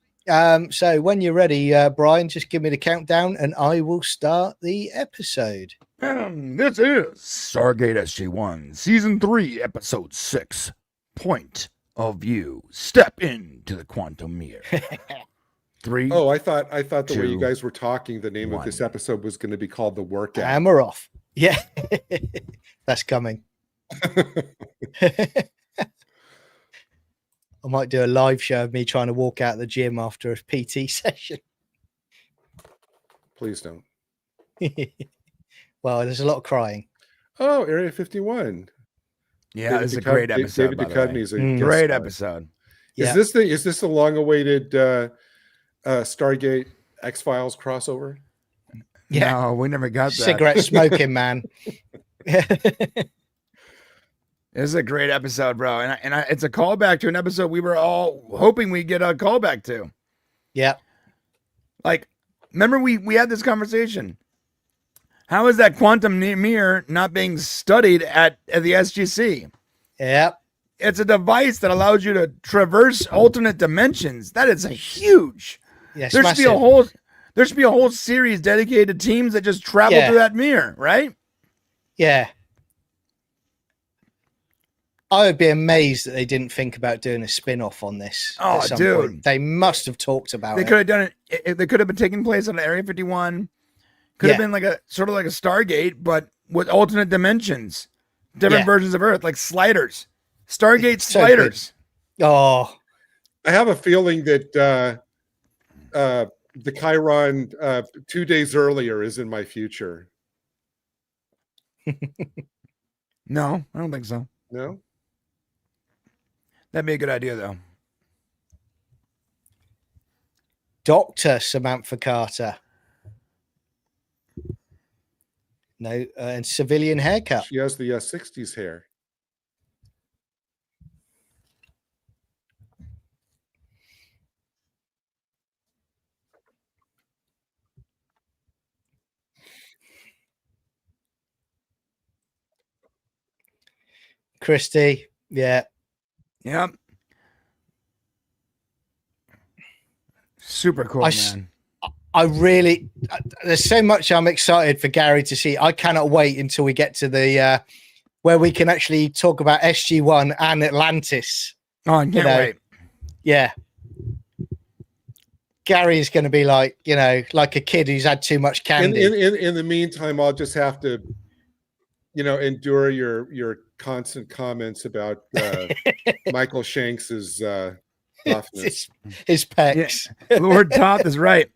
Speaker 2: So when you're ready, Brian, just give me the countdown and I will start the episode.
Speaker 4: This is Stargate SG-1, Season 3, Episode 6, Point of View. Step into the quantum mirror. 3.
Speaker 3: Oh, I thought the
Speaker 4: 2,
Speaker 3: way you guys were talking, the name
Speaker 4: 1.
Speaker 3: of this episode was going to be called The Workout.
Speaker 2: Hammer off. Yeah. That's coming. I might do a live show of me trying to walk out of the gym after a PT session.
Speaker 3: Please don't.
Speaker 2: Well, there's a lot of crying.
Speaker 3: Oh, Area 51.
Speaker 4: Yeah, this is a great episode.
Speaker 3: David Duchovny is a
Speaker 4: great episode.
Speaker 2: Yeah.
Speaker 3: Is this the long-awaited Stargate X-Files crossover?
Speaker 4: Yeah, no, we never got that.
Speaker 2: Cigarette smoking man.
Speaker 4: This is a great episode, bro, and it's a callback to an episode we were all hoping we'd get a callback to.
Speaker 2: Yeah.
Speaker 4: Like, remember we had this conversation. How is that quantum mirror not being studied at the SGC?
Speaker 2: Yeah.
Speaker 4: It's a device that allows you to traverse alternate dimensions. That is a huge.
Speaker 2: Yes,
Speaker 4: there should be a whole series dedicated to teams that just travel through that mirror, right?
Speaker 2: Yeah. I would be amazed that they didn't think about doing a spin-off on this.
Speaker 4: Oh, dude.
Speaker 2: Point. They must have talked about it.
Speaker 4: They could have done it. They could have been taking place on Area 51. Could have been like a sort of like a Stargate, but with alternate dimensions, different versions of Earth, like sliders. Stargate sliders.
Speaker 2: Oh.
Speaker 3: I have a feeling that the Chiron 2 days earlier is in my future.
Speaker 4: No, I don't think so.
Speaker 3: No?
Speaker 4: That'd be a good idea, though.
Speaker 2: Dr. Samantha Carter. No, and civilian haircut.
Speaker 3: She has the 60s hair.
Speaker 2: Christy, yeah.
Speaker 4: Yep. Super cool, man.
Speaker 2: I really, there's so much I'm excited for Gary to see. I cannot wait until we get to the where we can actually talk about SG-1 and Atlantis.
Speaker 4: Oh, I can't wait.
Speaker 2: Yeah. Gary is going to be like, like a kid who's had too much candy.
Speaker 3: In the meantime, I'll just have to, endure your constant comments about Michael Shanks's toughness.
Speaker 2: his pecs.
Speaker 4: Yeah. Lord Toth is right.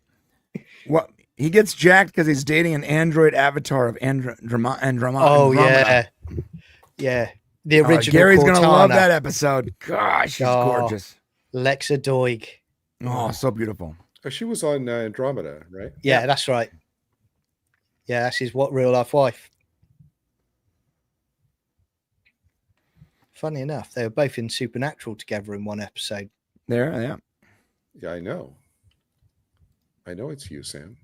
Speaker 4: What he gets jacked because he's dating an android avatar of Andromeda.
Speaker 2: Oh yeah. The original.
Speaker 4: Gary's
Speaker 2: Cortana.
Speaker 4: gonna love that episode. Gosh, she's gorgeous.
Speaker 2: Lexa Doig.
Speaker 4: Oh, so beautiful.
Speaker 3: Oh, she was on Andromeda, right?
Speaker 2: Yeah, that's right. Yeah, that's his real life wife. Funny enough, they were both in Supernatural together in one episode.
Speaker 4: There, yeah.
Speaker 3: Yeah, I know. I know it's you, Sam.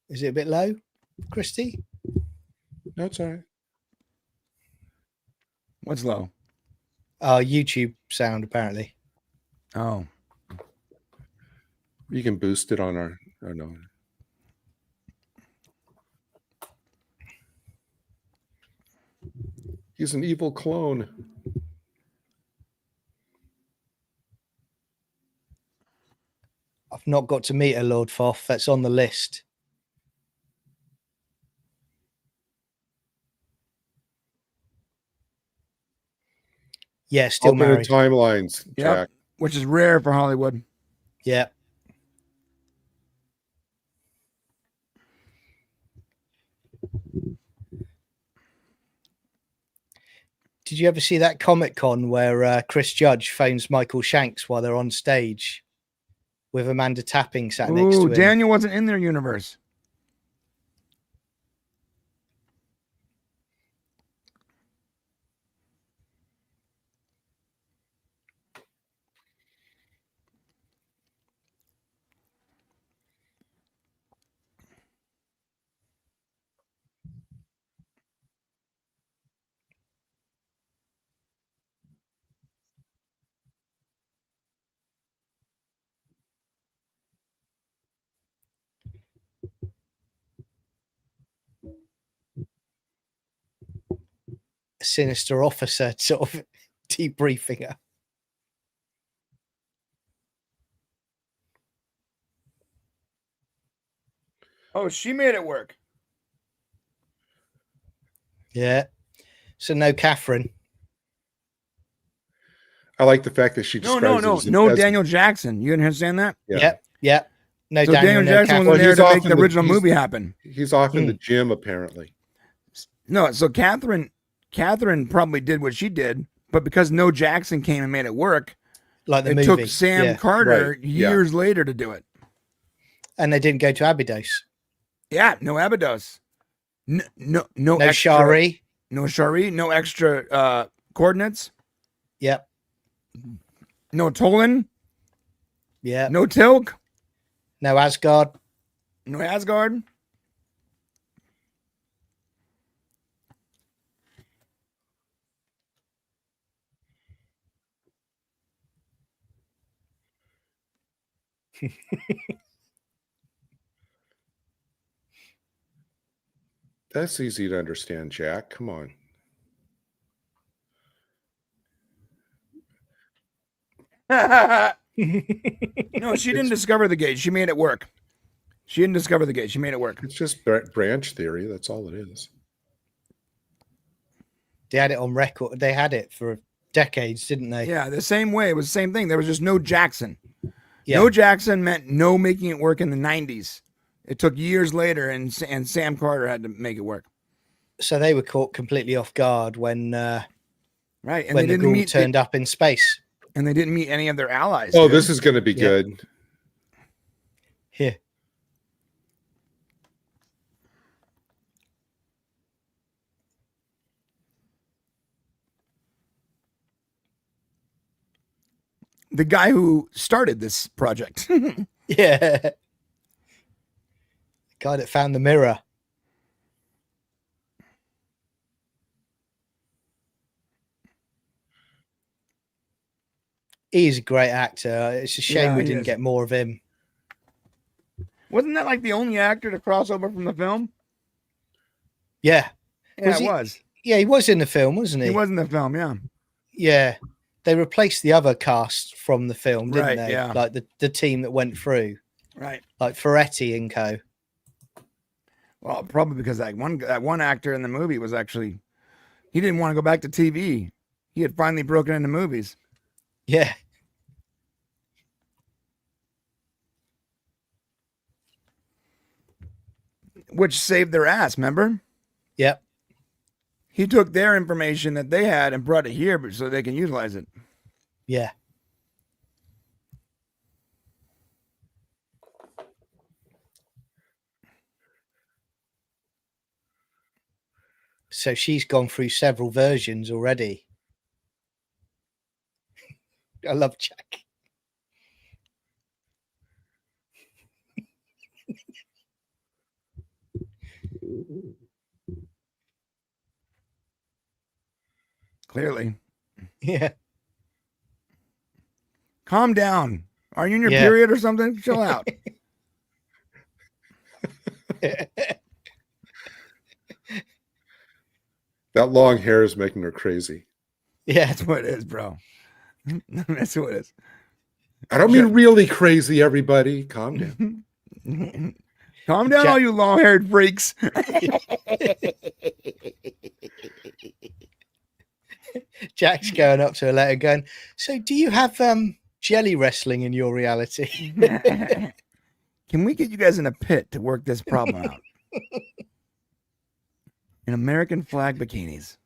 Speaker 2: Is it a bit low, Christy?
Speaker 3: No, it's all right.
Speaker 4: What's low?
Speaker 2: YouTube sound, apparently.
Speaker 4: Oh.
Speaker 3: You can boost it on our no. He's an evil clone.
Speaker 2: I've not got to meet a Lord Foth. That's on the list. Yeah, still
Speaker 3: Alternate
Speaker 2: married.
Speaker 3: timelines,
Speaker 4: Yep.
Speaker 3: Jack.
Speaker 4: Which is rare for Hollywood.
Speaker 2: Yeah. Did you ever see that Comic-Con where Chris Judge phones Michael Shanks while they're on stage with Amanda Tapping sat next to him?
Speaker 4: Daniel wasn't in their universe.
Speaker 2: A sinister officer sort of debriefing her.
Speaker 4: Oh, she made it work.
Speaker 2: Yeah. So no Catherine.
Speaker 3: I like the fact that she
Speaker 4: No,
Speaker 3: describes
Speaker 4: no Daniel Jackson. You understand that?
Speaker 3: Yeah.
Speaker 2: Yep. No
Speaker 4: So Daniel
Speaker 2: no
Speaker 4: Jackson
Speaker 2: Catherine.
Speaker 4: wasn't there
Speaker 3: he's
Speaker 4: to
Speaker 3: off
Speaker 4: make
Speaker 3: in
Speaker 4: the
Speaker 3: the-
Speaker 4: original
Speaker 3: he's-
Speaker 4: movie happen.
Speaker 3: He's off in the gym, apparently.
Speaker 4: No, so Catherine probably did what she did, but because no Jackson came and made it work,
Speaker 2: Like the
Speaker 4: it
Speaker 2: movie.
Speaker 4: took Sam
Speaker 2: Yeah.
Speaker 4: Carter
Speaker 3: Right, yeah.
Speaker 4: years later to do it.
Speaker 2: And they didn't go to Abydos.
Speaker 4: Yeah, no Abydos. No
Speaker 2: No
Speaker 4: extra,
Speaker 2: Shari.
Speaker 4: No Shari, no extra coordinates.
Speaker 2: Yep.
Speaker 4: No Tolan,
Speaker 2: Yeah.
Speaker 4: no Tilk,
Speaker 2: No Asgard.
Speaker 4: no Asgard.
Speaker 3: That's easy to understand, Jack. Come on.
Speaker 4: No, she didn't discover the gate. She made it work. She didn't discover the gate. She made it work.
Speaker 3: It's just branch theory. That's all it is.
Speaker 2: They had it on record. They had it for decades, didn't they?
Speaker 4: Yeah, the same way. It was the same thing. There was just no Jackson.
Speaker 2: Yeah.
Speaker 4: No Jackson meant no making it work in the 90s. It took years later, and Sam Carter had to make it work.
Speaker 2: So they were caught completely off guard when
Speaker 4: Right, and
Speaker 2: when
Speaker 4: they
Speaker 2: the
Speaker 4: didn't
Speaker 2: Ghoul
Speaker 4: meet
Speaker 2: turned up in space.
Speaker 4: and they didn't meet any of their allies.
Speaker 3: Oh,
Speaker 4: dude.
Speaker 3: this is going to be good.
Speaker 2: Here.
Speaker 4: The guy who started this project.
Speaker 2: Yeah. The guy that found the mirror. He's a great actor. It's a shame
Speaker 4: Yeah,
Speaker 2: we
Speaker 4: he
Speaker 2: didn't
Speaker 4: is.
Speaker 2: get more of him.
Speaker 4: Wasn't that like the only actor to cross over from the film?
Speaker 2: Yeah.
Speaker 4: Yeah,
Speaker 2: Was
Speaker 4: it
Speaker 2: he-
Speaker 4: was.
Speaker 2: Yeah, he was in the film, wasn't he?
Speaker 4: He was in the film, yeah.
Speaker 2: Yeah. They replaced the other cast from the film, didn't
Speaker 4: Right,
Speaker 2: they?
Speaker 4: yeah.
Speaker 2: Like the team that went through,
Speaker 4: Right.
Speaker 2: like Ferretti and co.
Speaker 4: Well, probably because that one actor in the movie was actually he didn't want to go back to TV. He had finally broken into movies.
Speaker 2: Yeah.
Speaker 4: Which saved their ass, remember?
Speaker 2: Yep.
Speaker 4: He took their information that they had and brought it here so they can utilize it.
Speaker 2: Yeah. So she's gone through several versions already. I love Jack.
Speaker 4: Clearly.
Speaker 2: Yeah.
Speaker 4: Calm down. Are you in your
Speaker 2: Yeah.
Speaker 4: period or something? Chill out.
Speaker 3: That long hair is making her crazy.
Speaker 2: Yeah.
Speaker 4: That's what it is, bro. That's what it is.
Speaker 3: I don't mean really crazy, everybody. Calm down.
Speaker 4: Calm down, all you long-haired freaks.
Speaker 2: Jack's going up to her letter going, so do you have jelly wrestling in your reality?
Speaker 4: Can we get you guys in a pit to work this problem out? In American flag bikinis.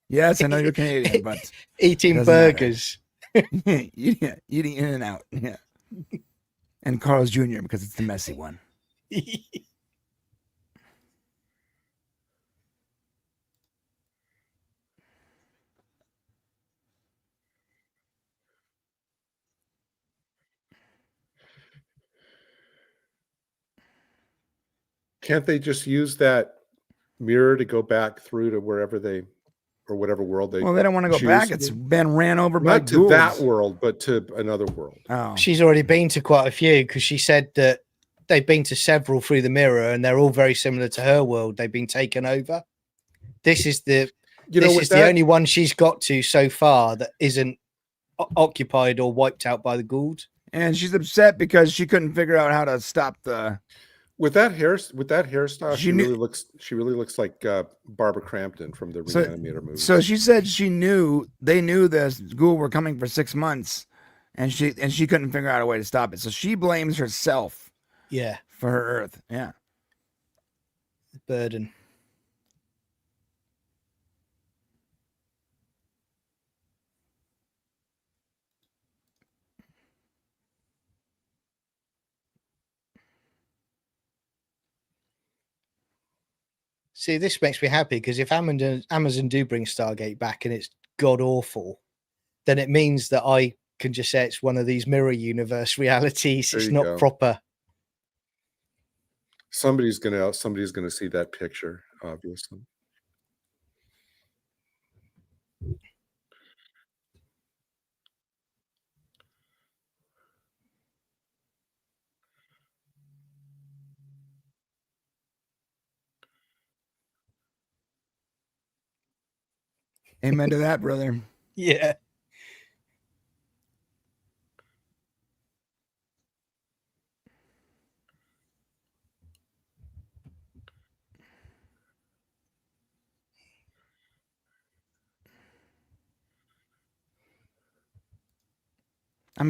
Speaker 4: Yes, I know you're Canadian, but
Speaker 2: Eating
Speaker 4: doesn't matter.
Speaker 2: burgers.
Speaker 4: Yeah, eating in and out. Yeah. And Carl's Jr. because it's the messy one.
Speaker 3: Can't they just use that mirror to go back through to wherever they or whatever world they
Speaker 4: Well, they don't want to go
Speaker 3: choose?
Speaker 4: back. It's been ran over by
Speaker 3: Not to that
Speaker 4: ghouls.
Speaker 3: world, but to another world.
Speaker 4: Oh.
Speaker 2: She's already been to quite a few because she said that they've been to several through the mirror and they're all very similar to her world. They've been taken over. This is the the only one she's got to so far that isn't occupied or wiped out by the Gould.
Speaker 4: And she's upset because she couldn't figure out how to stop the.
Speaker 3: With that hairstyle,
Speaker 4: She
Speaker 3: she
Speaker 4: knew-
Speaker 3: really looks like Barbara Crampton from the
Speaker 4: So-
Speaker 3: Reanimator movie.
Speaker 4: So she said they knew the ghoul were coming for 6 months, and she couldn't figure out a way to stop it. So she blames herself
Speaker 2: Yeah,
Speaker 4: for her Earth. Yeah.
Speaker 2: the burden. See, this makes me happy because if Amazon do bring Stargate back and it's god awful, then it means that I can just say it's one of these mirror universe realities.
Speaker 3: There
Speaker 2: It's
Speaker 3: you
Speaker 2: not
Speaker 3: go.
Speaker 2: proper.
Speaker 3: Somebody's gonna see that picture, obviously.
Speaker 4: Amen to that, brother.
Speaker 2: Yeah.
Speaker 4: I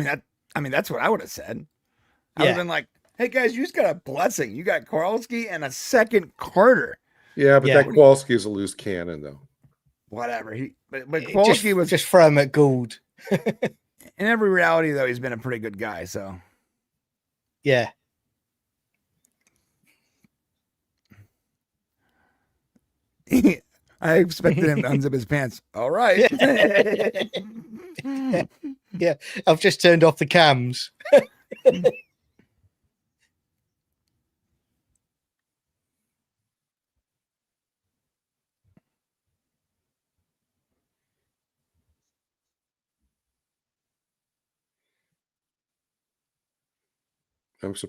Speaker 4: mean that's what I would have said. I would have
Speaker 2: Yeah.
Speaker 4: been like, "Hey guys, you just got a blessing. You got Kowalski and a second Carter.
Speaker 3: Yeah, but
Speaker 2: Yeah.
Speaker 3: that Kowalski is a loose cannon, though.
Speaker 4: Whatever." But
Speaker 2: Just,
Speaker 4: Kowalski was
Speaker 2: just throw him at Gould.
Speaker 4: in every reality though. He's been a pretty good guy. So
Speaker 2: Yeah.
Speaker 4: I expected him to unzip his pants. All right.
Speaker 2: Yeah. I've just turned off the cams.
Speaker 3: I'm so,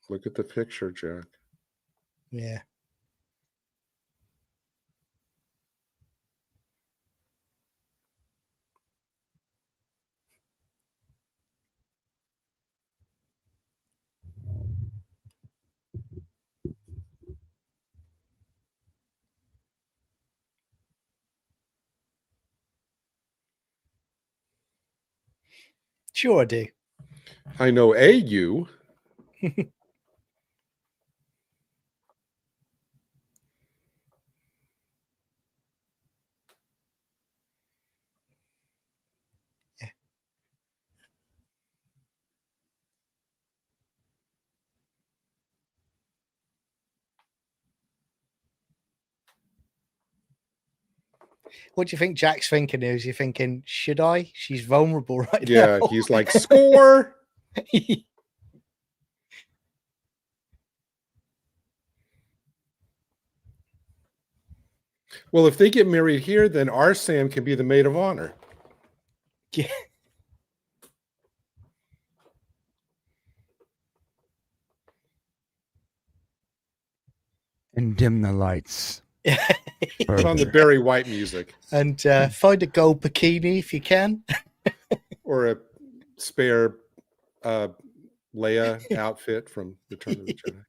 Speaker 3: Look at the picture, Jack.
Speaker 2: Yeah. Sure I do.
Speaker 3: I know you.
Speaker 2: What do you think Jack's thinking? Is he thinking, should I? She's vulnerable right
Speaker 3: Yeah,
Speaker 2: now.
Speaker 3: he's like, score. Well, if they get married here, then our Sam can be the maid of honor.
Speaker 2: Yeah.
Speaker 4: And dim the lights.
Speaker 3: Put on the Barry White music.
Speaker 2: And find a gold bikini if you can.
Speaker 3: Or a spare Leia outfit from Return of the Jedi.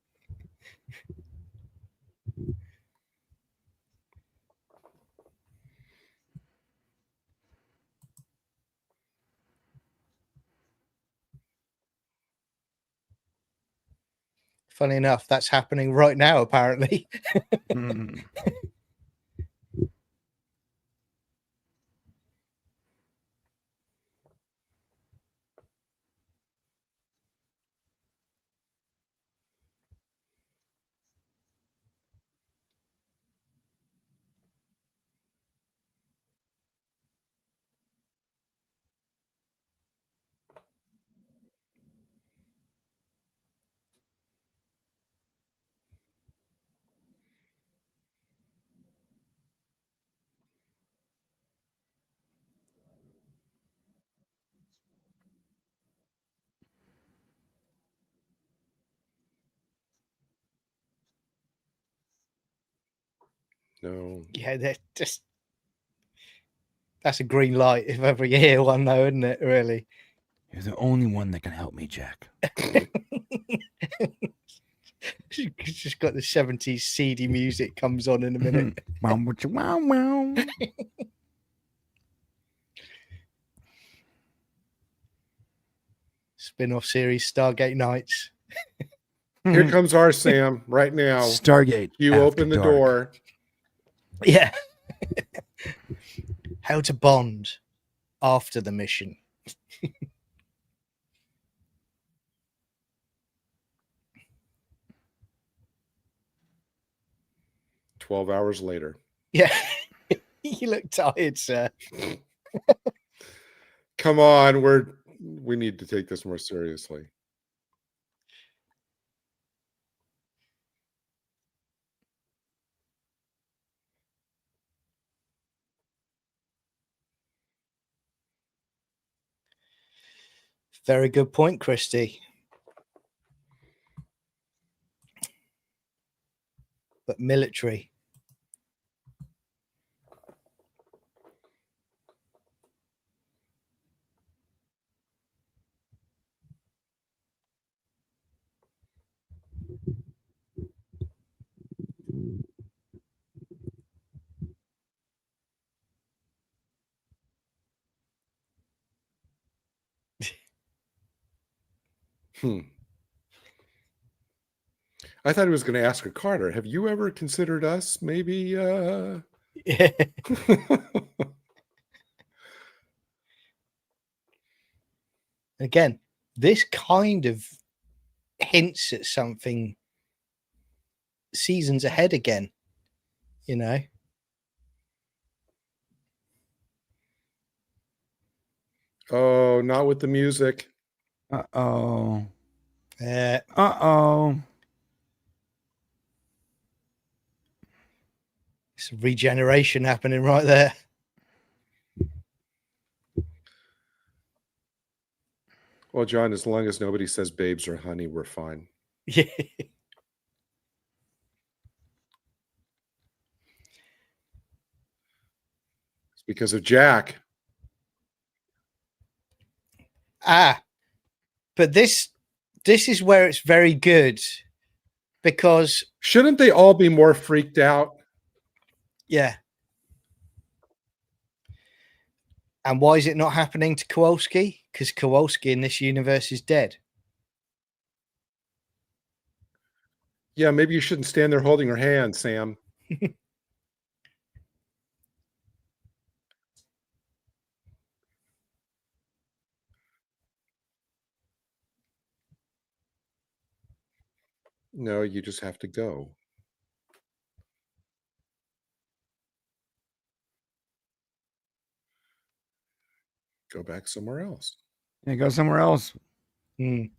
Speaker 2: Funny enough, that's happening right now, apparently.
Speaker 4: Mm.
Speaker 3: No.
Speaker 2: Yeah, that's a green light if ever you hear one, though, isn't it? Really.
Speaker 4: You're the only one that can help me, Jack.
Speaker 2: She's just got the 70s seedy music comes on in a minute.
Speaker 4: Wow, wow, wow.
Speaker 2: Spin-off series Stargate Nights.
Speaker 3: Here comes our Sam right now.
Speaker 4: Stargate.
Speaker 3: You
Speaker 4: After
Speaker 3: open the
Speaker 4: Dark.
Speaker 3: door.
Speaker 2: Yeah. How to bond after the mission.
Speaker 3: 12 hours later.
Speaker 2: Yeah. You look tired, sir.
Speaker 3: Come on, we need to take this more seriously.
Speaker 2: Very good point, Christy. But military.
Speaker 3: I thought he was going to ask a Carter. Have you ever considered us? Maybe.
Speaker 2: Yeah. Again, this kind of hints at something seasons ahead again, you know.
Speaker 3: Oh, not with the music.
Speaker 4: Uh-oh.
Speaker 2: Uh-oh.
Speaker 4: Uh-oh.
Speaker 2: It's regeneration happening right there.
Speaker 3: Well, John, as long as nobody says babes or honey, we're fine.
Speaker 2: Yeah.
Speaker 3: It's because of Jack.
Speaker 2: But this is where it's very good, because
Speaker 3: Shouldn't they all be more freaked out?
Speaker 2: yeah. And why is it not happening to Kowalski? Because Kowalski in this universe is dead.
Speaker 3: Yeah, maybe you shouldn't stand there holding her hand, Sam. No, you just have to go. Go back somewhere else.
Speaker 4: Yeah, go somewhere else.
Speaker 2: Mm.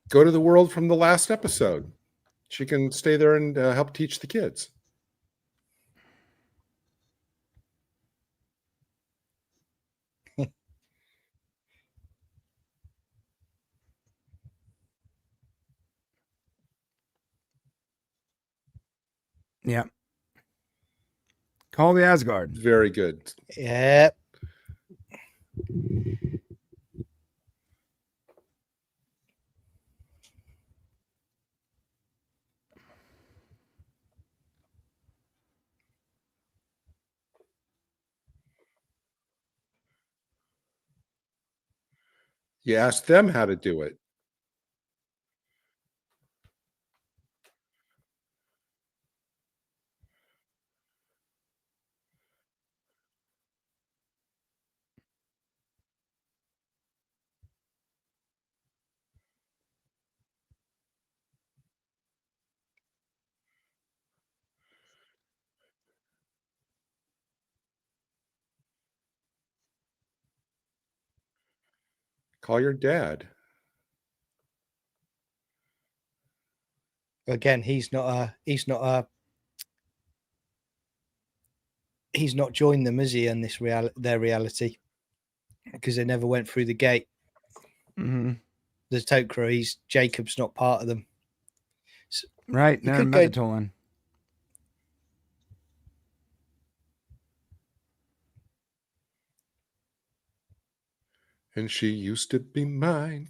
Speaker 3: Go to the world from the last episode. She can stay there and help teach the kids.
Speaker 4: Yeah. Call the Asgard.
Speaker 3: Very good.
Speaker 2: Yeah.
Speaker 3: You ask them how to do it. Call your dad.
Speaker 2: Again, he's not joined them, is he, in this their reality? Because they never went through the gate.
Speaker 4: Mm-hmm.
Speaker 2: The Tok'ra, Jacob's not part of them. So
Speaker 4: right.
Speaker 2: you
Speaker 4: Never
Speaker 2: could
Speaker 4: met the
Speaker 2: go.
Speaker 4: Tolan.
Speaker 3: And she used to be mine.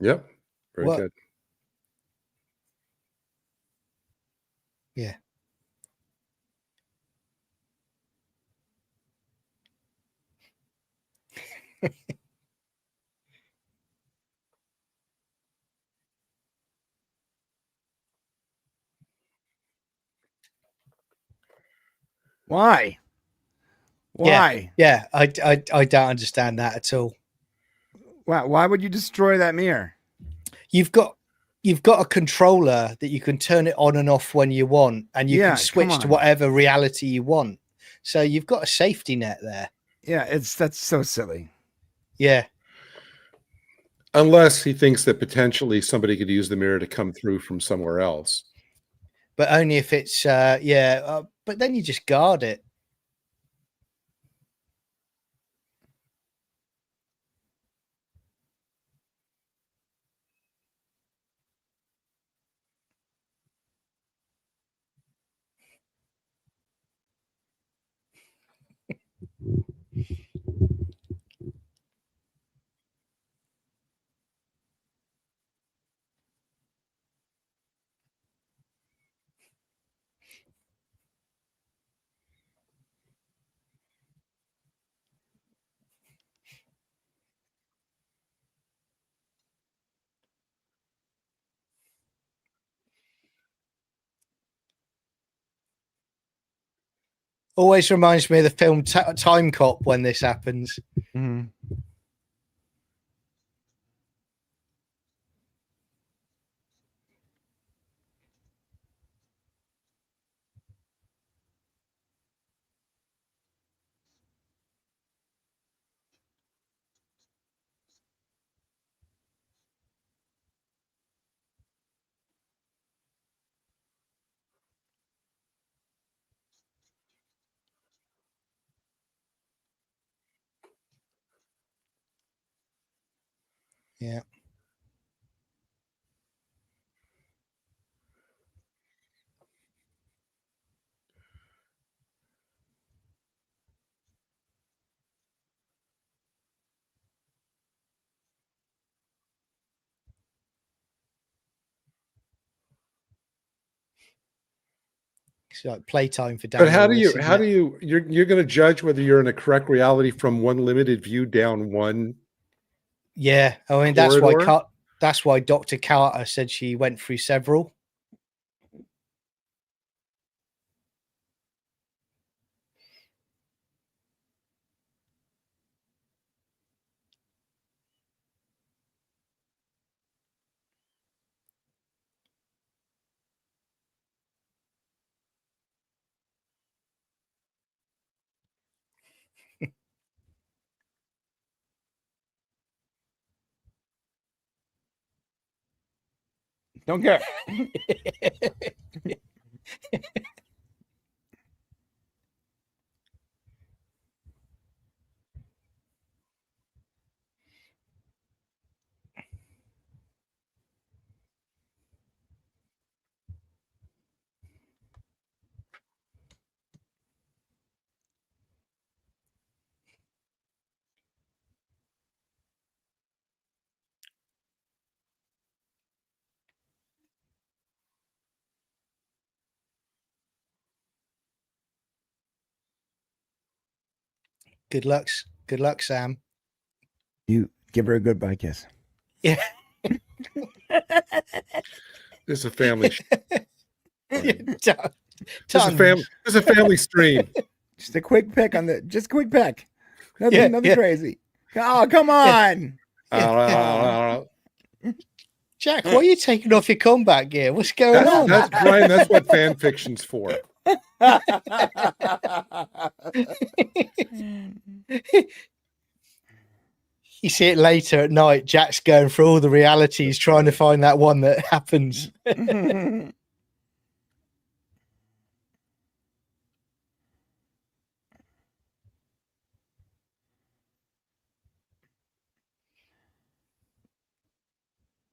Speaker 3: Yep. Very
Speaker 2: What?
Speaker 3: good.
Speaker 2: Yeah.
Speaker 4: Why? Why?
Speaker 2: Yeah. I don't understand that at all.
Speaker 4: Why would you destroy that mirror?
Speaker 2: You've got a controller that you can turn it on and off when you want, and you
Speaker 4: Yeah,
Speaker 2: can
Speaker 4: come
Speaker 2: switch to
Speaker 4: on.
Speaker 2: whatever reality you want. So you've got a safety net there.
Speaker 4: Yeah, that's so silly.
Speaker 2: Yeah.
Speaker 3: Unless he thinks that potentially somebody could use the mirror to come through from somewhere else.
Speaker 2: But only if it's but then you just guard it. Always reminds me of the film Time Cop when this happens.
Speaker 4: Mhm.
Speaker 2: Yeah. It's like playtime for Daniel.
Speaker 3: But how do
Speaker 2: isn't it?
Speaker 3: you're going to judge whether you're in a correct reality from one limited view down one?
Speaker 2: Yeah, I mean
Speaker 3: Corridor?
Speaker 2: that's why Dr. Carter said she went through several.
Speaker 4: Don't care.
Speaker 2: Good luck, Sam.
Speaker 4: You give her a goodbye kiss.
Speaker 2: Yeah.
Speaker 3: This is a family.
Speaker 2: This
Speaker 3: This is a family stream.
Speaker 4: Just a quick pick on the. Just a quick pick. Nothing
Speaker 2: Yeah.
Speaker 4: crazy. Oh, come on.
Speaker 2: Jack, why are you taking off your combat gear? What's going on?
Speaker 3: That's Brian. That's what fan fiction's for.
Speaker 2: You see it later at night. Jack's going through all the realities, trying to find that one that happens.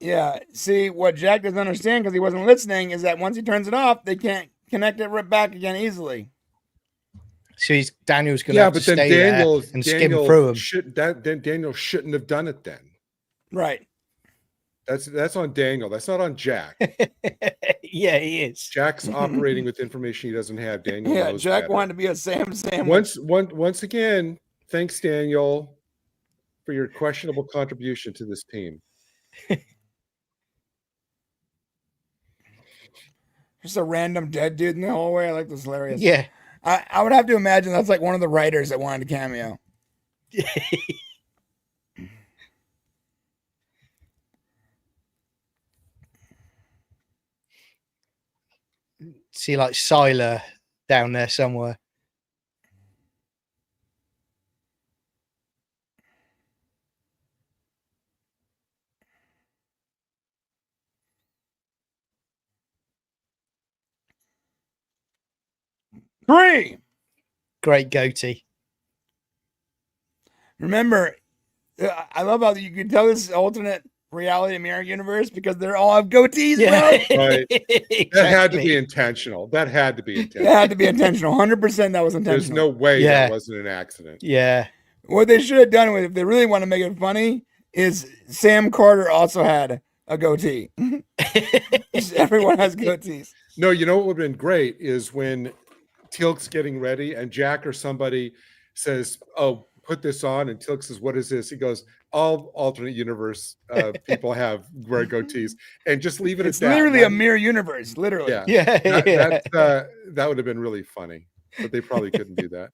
Speaker 4: Yeah. See, what Jack doesn't understand because he wasn't listening is that once he turns it off, they can't connect it right back again easily.
Speaker 2: So Daniel's going to have to stay there and skim through them.
Speaker 3: Daniel shouldn't have done it then.
Speaker 4: Right.
Speaker 3: That's on Daniel. That's not on Jack.
Speaker 2: Yeah, he is.
Speaker 3: Jack's operating with information he doesn't have. Daniel knows
Speaker 4: Jack
Speaker 3: better.
Speaker 4: wanted to be a Sam sandwich.
Speaker 3: Once again, thanks, Daniel, for your questionable contribution to this team.
Speaker 4: Just a random dead dude in the hallway. I like this, hilarious.
Speaker 2: Yeah.
Speaker 4: I would have to imagine that's like one of the writers that wanted a cameo.
Speaker 2: See, like Siler down there somewhere.
Speaker 4: Three.
Speaker 2: Great goatee.
Speaker 4: Remember, I love how you can tell this is alternate reality mirror universe because they all have goatees.
Speaker 2: Yeah.
Speaker 4: Bro.
Speaker 3: Right.
Speaker 2: Exactly.
Speaker 3: That had to be intentional. That had to be intentional.
Speaker 4: That had to be intentional. 100% that was intentional.
Speaker 3: There's no way
Speaker 2: Yeah.
Speaker 3: that wasn't an accident.
Speaker 2: Yeah.
Speaker 4: What they should have done with, if they really want to make it funny, is Sam Carter also had a goatee. Everyone has goatees.
Speaker 3: No, you know what would have been great is when Teal'c's getting ready and Jack or somebody says, "Oh, put this on," and Teal'c says, "What is this?" He goes, "All alternate universe people wear goatees," and just leave it
Speaker 4: It's
Speaker 3: at that.
Speaker 4: literally a mirror universe, literally.
Speaker 3: Yeah.
Speaker 2: Yeah.
Speaker 3: That would have been really funny. but they probably couldn't do that.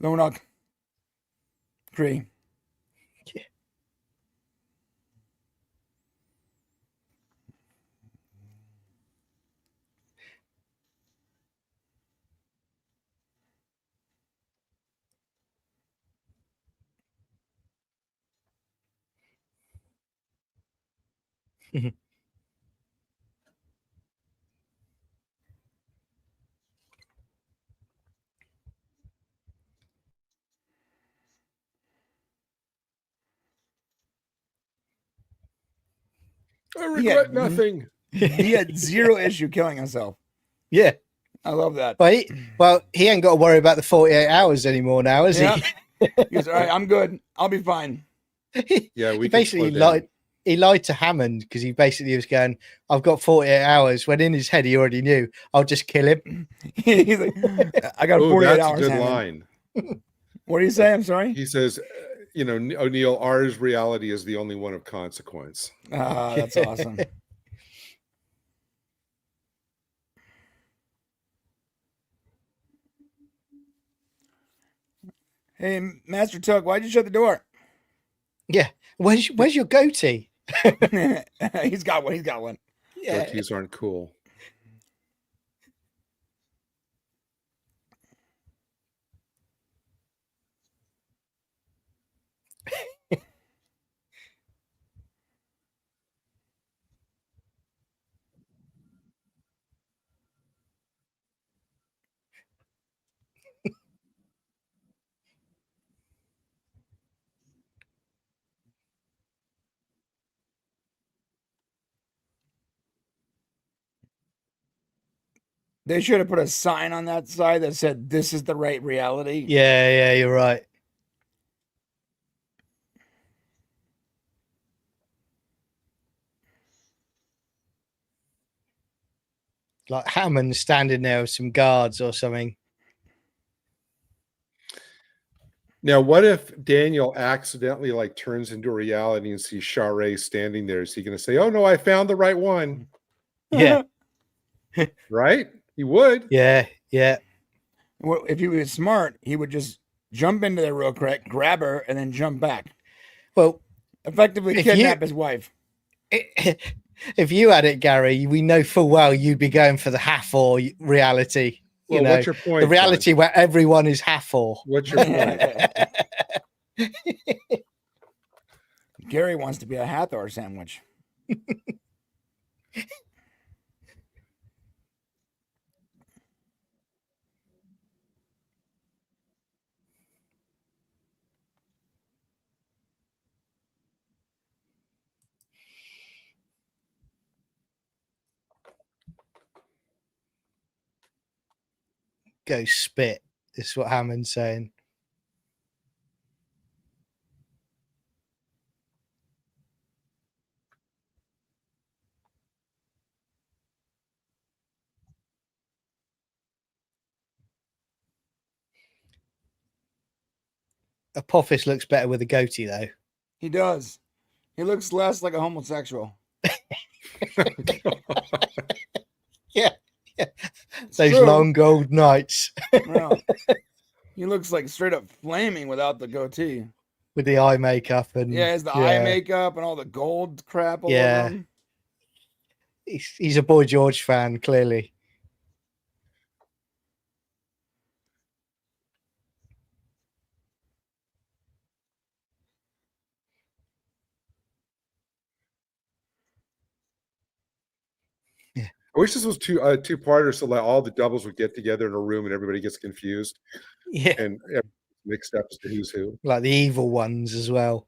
Speaker 4: Lonok. Cree.
Speaker 3: I regret
Speaker 4: Yeah.
Speaker 3: nothing.
Speaker 4: He had zero issue killing himself.
Speaker 2: Yeah.
Speaker 4: I love that.
Speaker 2: Well, he ain't got to worry about the 48 hours anymore now, has
Speaker 4: he? He goes, all right, I'm good. I'll be fine.
Speaker 2: he?
Speaker 3: Yeah, we
Speaker 2: He
Speaker 3: can
Speaker 2: basically
Speaker 3: slow down.
Speaker 2: lied. He lied to Hammond because he basically was going, "I've got 48 hours." When in his head, he already knew, "I'll just kill him."
Speaker 4: He's like, I got
Speaker 3: Oh,
Speaker 4: 48
Speaker 3: that's
Speaker 4: hours.
Speaker 3: a good
Speaker 4: Hammond.
Speaker 3: line.
Speaker 4: What do you say? I'm sorry.
Speaker 3: He says, O'Neill, ours reality is the only one of consequence.
Speaker 4: That's awesome. Hey, Master Took, why'd you shut the door?
Speaker 2: Yeah. Where's your goatee?
Speaker 4: He's got one. He's got one.
Speaker 2: Yeah.
Speaker 3: Goatees aren't cool.
Speaker 4: They should have put a sign on that side that said, "This is the right reality."
Speaker 2: Yeah, you're right. Like Hammond standing there with some guards or something.
Speaker 3: Now, what if Daniel accidentally turns into reality and sees Shara standing there? Is he going to say, "Oh no, I found the right one"?
Speaker 2: Yeah.
Speaker 3: Right? He would.
Speaker 2: Yeah.
Speaker 4: Well, if he was smart, he would just jump into there real quick, grab her, and then jump back.
Speaker 2: Well,
Speaker 4: Effectively
Speaker 2: if
Speaker 4: kidnap his wife.
Speaker 2: If you had it, Gary, we know full well you'd be going for the Hathor reality.
Speaker 3: Well, what's your point?
Speaker 2: The reality where everyone is Hathor.
Speaker 3: What's your point?
Speaker 4: Gary wants to be a Hathor sandwich.
Speaker 2: Go spit. Is what Hammond's saying. Apophis looks better with a goatee, though.
Speaker 4: He does. He looks less like a homosexual.
Speaker 2: Yeah. Those
Speaker 4: true.
Speaker 2: long gold nights
Speaker 4: No. He looks like straight up flaming without the goatee.
Speaker 2: with the eye makeup and
Speaker 4: Yeah, it's the eye makeup and all the gold crap all over him.
Speaker 2: He's a Boy George fan, clearly.
Speaker 3: I wish this was two-parter so that all the doubles would get together in a room and everybody gets confused.
Speaker 2: Yeah.
Speaker 3: And mixed up as to who's who.
Speaker 2: Like the evil ones as well.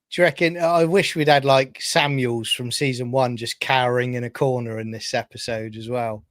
Speaker 2: Do you reckon? I wish we'd had like Samuels from season 1 just cowering in a corner in this episode as well.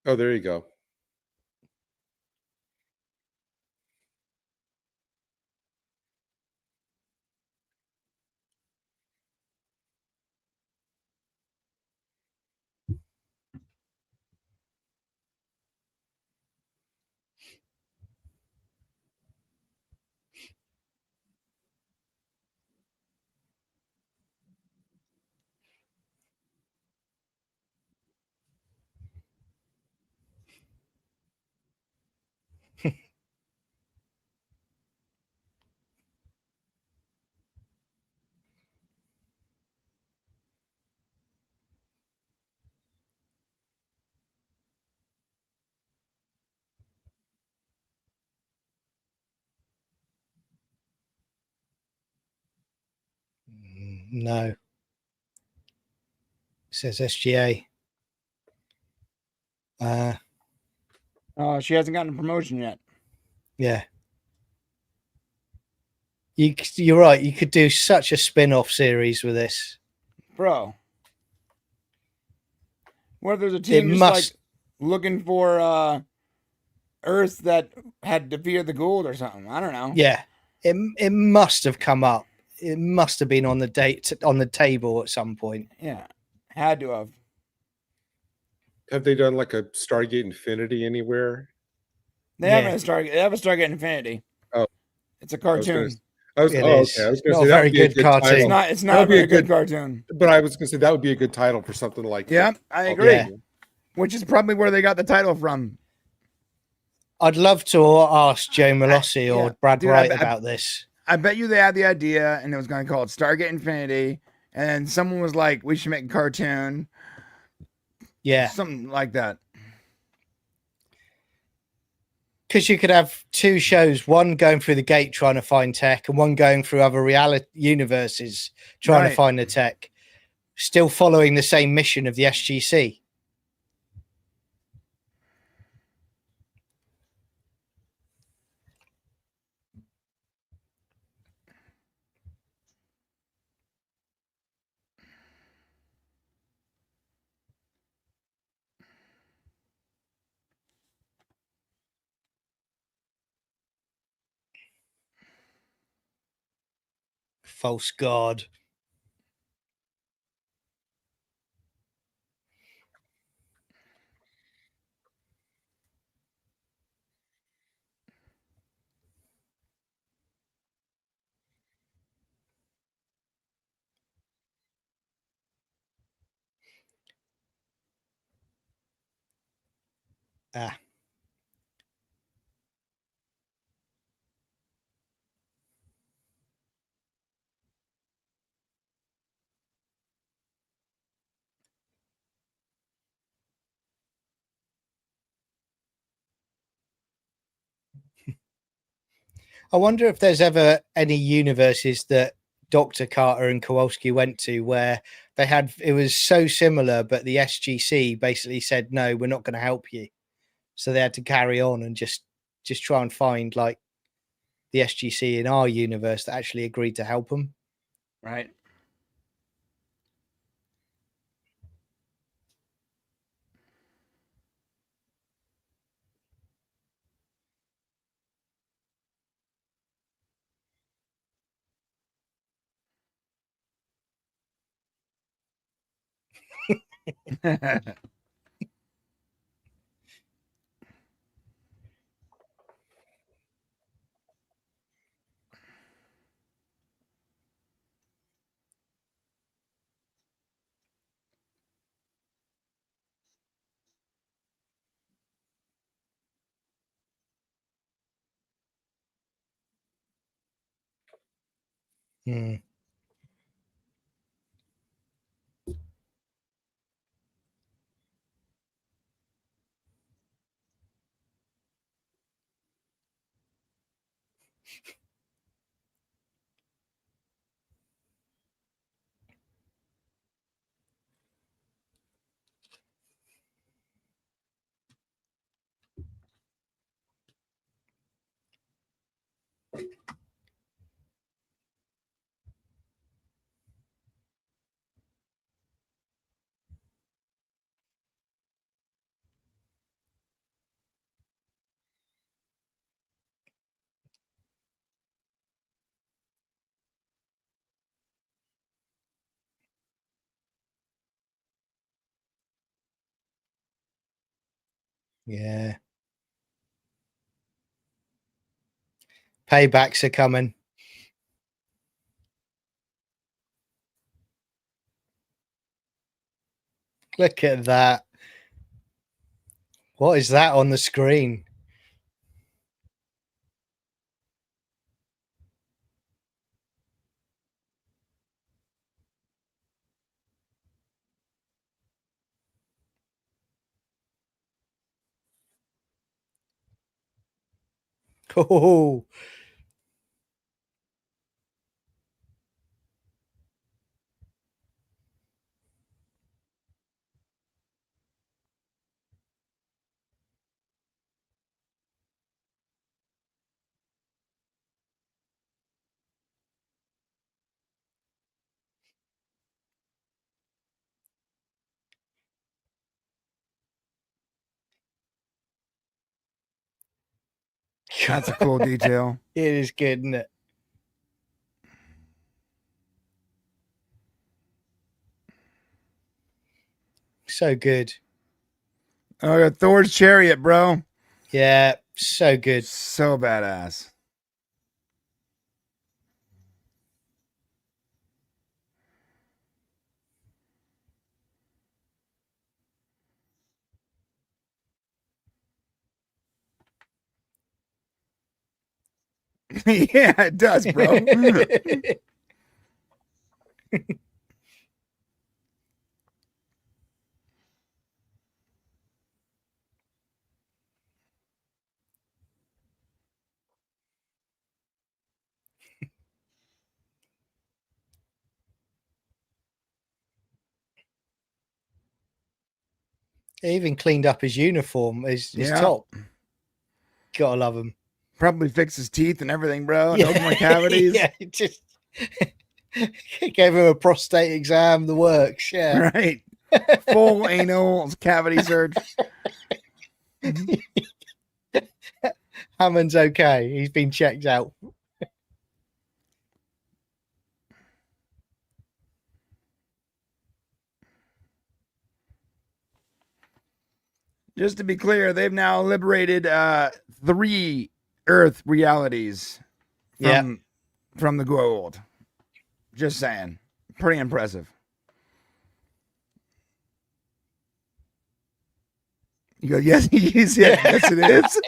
Speaker 3: Oh, there you go.
Speaker 2: No. It says SGA.
Speaker 4: She hasn't gotten a promotion yet.
Speaker 2: Yeah. You're right. You could do such a spin-off series with this.
Speaker 4: Bro. What if there's a
Speaker 2: It
Speaker 4: team just
Speaker 2: must.
Speaker 4: like looking for Earth that had defeated the Gould or something? I don't know.
Speaker 2: Yeah. It must have come up. It must have been on the table at some point.
Speaker 4: Yeah. Had to have.
Speaker 3: Have they done like a Stargate Infinity anywhere?
Speaker 4: They
Speaker 2: Yeah.
Speaker 4: have a Stargate Infinity.
Speaker 3: Oh,
Speaker 4: It's a
Speaker 3: I was gonna.
Speaker 4: cartoon.
Speaker 2: It
Speaker 3: Oh,
Speaker 2: is.
Speaker 3: okay. I was going to
Speaker 2: Not
Speaker 3: say
Speaker 2: a
Speaker 3: that
Speaker 2: very
Speaker 3: would be a
Speaker 2: good
Speaker 3: good
Speaker 2: cartoon.
Speaker 3: title.
Speaker 4: It's not
Speaker 3: That
Speaker 4: a
Speaker 3: would be
Speaker 4: very
Speaker 3: a
Speaker 4: good
Speaker 3: good-
Speaker 4: cartoon.
Speaker 3: But I was going to say that would be a good title for something like
Speaker 4: Yeah,
Speaker 3: that.
Speaker 4: I agree.
Speaker 2: Yeah.
Speaker 4: Which is probably where they got the title from.
Speaker 2: I'd love to ask Joe Malossi
Speaker 4: yeah.
Speaker 2: or Brad
Speaker 4: Dude,
Speaker 2: Wright about this.
Speaker 4: I bet you they had the idea and it was going to call it Stargate Infinity. And then someone was like, we should make a cartoon.
Speaker 2: Yeah.
Speaker 4: Something like that.
Speaker 2: Because you could have two shows, one going through the gate trying to find tech and one going through other reality universes trying to
Speaker 4: Right.
Speaker 2: find the tech, still following the same mission of the SGC. False god. Ah. I wonder if there's ever any universes that Dr. Carter and Kowalski went to where they had it was so similar, but the SGC basically said, no, we're not going to help you. So they had to carry on and just try and find like the SGC in our universe that actually agreed to help them.
Speaker 4: Right.
Speaker 2: Hmm. Yeah. Paybacks are coming. Look at that. What is that on the screen? Oh,
Speaker 4: That's a cool detail.
Speaker 2: it is good, isn't it? So good.
Speaker 4: Oh, yeah, Thor's chariot, bro.
Speaker 2: Yeah, so good.
Speaker 4: So badass. Yeah, it does, bro.
Speaker 2: He even cleaned up his uniform, his
Speaker 4: Yeah.
Speaker 2: top. Gotta love him.
Speaker 4: Probably fixed his teeth and everything, bro. No more cavities.
Speaker 2: Yeah, just gave him a prostate exam, the works. Yeah.
Speaker 4: Right. Full anal cavity search.
Speaker 2: Hammond's okay. He's been checked out.
Speaker 4: Just to be clear, they've now liberated 3 Earth realities from the gold. Just saying. Pretty impressive. You go, yes, yes, yes, it is.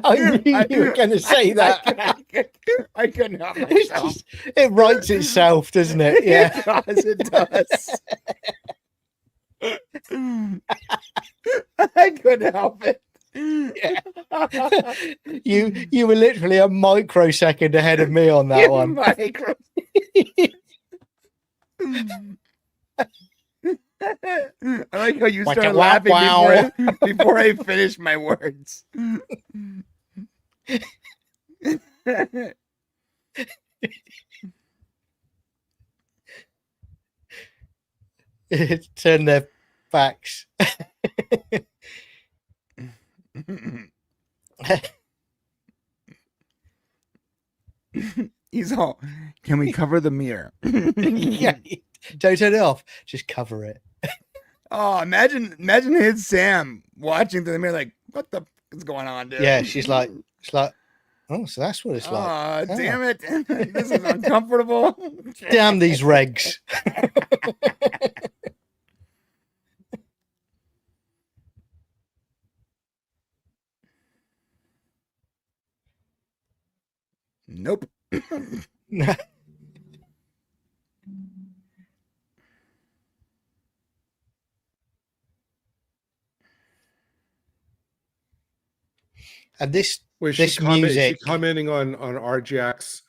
Speaker 2: I knew you were going to say that.
Speaker 4: I couldn't help
Speaker 2: It's
Speaker 4: myself.
Speaker 2: just, it writes itself, doesn't it? Yeah.
Speaker 4: It does. I couldn't help it.
Speaker 2: You were literally a microsecond ahead of me on that one.
Speaker 4: I like how you
Speaker 2: Waka
Speaker 4: started
Speaker 2: wah
Speaker 4: laughing
Speaker 2: wow.
Speaker 4: before I finished my words.
Speaker 2: Turn their backs.
Speaker 4: He's all, can we cover the mirror?
Speaker 2: Yeah, don't turn it off. Just cover it.
Speaker 4: Oh, imagine his Sam watching through the mirror, like, what the f is going on, dude?
Speaker 2: Yeah, she's like, oh, so that's what it's like.
Speaker 4: Oh, damn it. This is uncomfortable.
Speaker 2: Damn these regs.
Speaker 4: Nope.
Speaker 2: And this
Speaker 3: Was
Speaker 2: this
Speaker 3: she
Speaker 2: music,
Speaker 3: commenting on Arjak's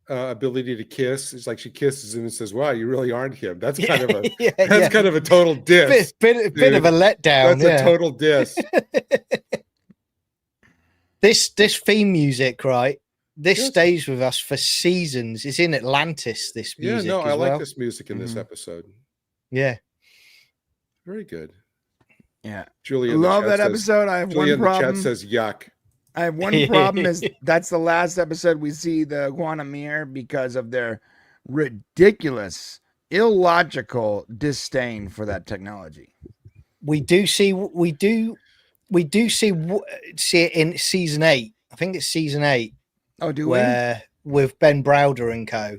Speaker 3: ability to kiss? It's like she kisses him and says, "Wow, you really aren't him." That's kind of a kind of a total diss.
Speaker 2: bit of a letdown.
Speaker 3: That's a total diss.
Speaker 2: This theme music, right? This stays with us for seasons. It's in Atlantis. This music.
Speaker 3: Yeah, no, I like
Speaker 2: well.
Speaker 3: this music in this episode.
Speaker 2: Yeah.
Speaker 3: Very good.
Speaker 4: Yeah.
Speaker 3: Julia,
Speaker 4: love that episode. I have
Speaker 3: Julia
Speaker 4: one problem.
Speaker 3: In the chat says yuck.
Speaker 4: I have one problem is that's the last episode we see the quantum mirror because of their ridiculous, illogical disdain for that technology.
Speaker 2: We do we do see it in season 8. I think it's season 8.
Speaker 4: Oh, do
Speaker 2: where with Ben Browder and co.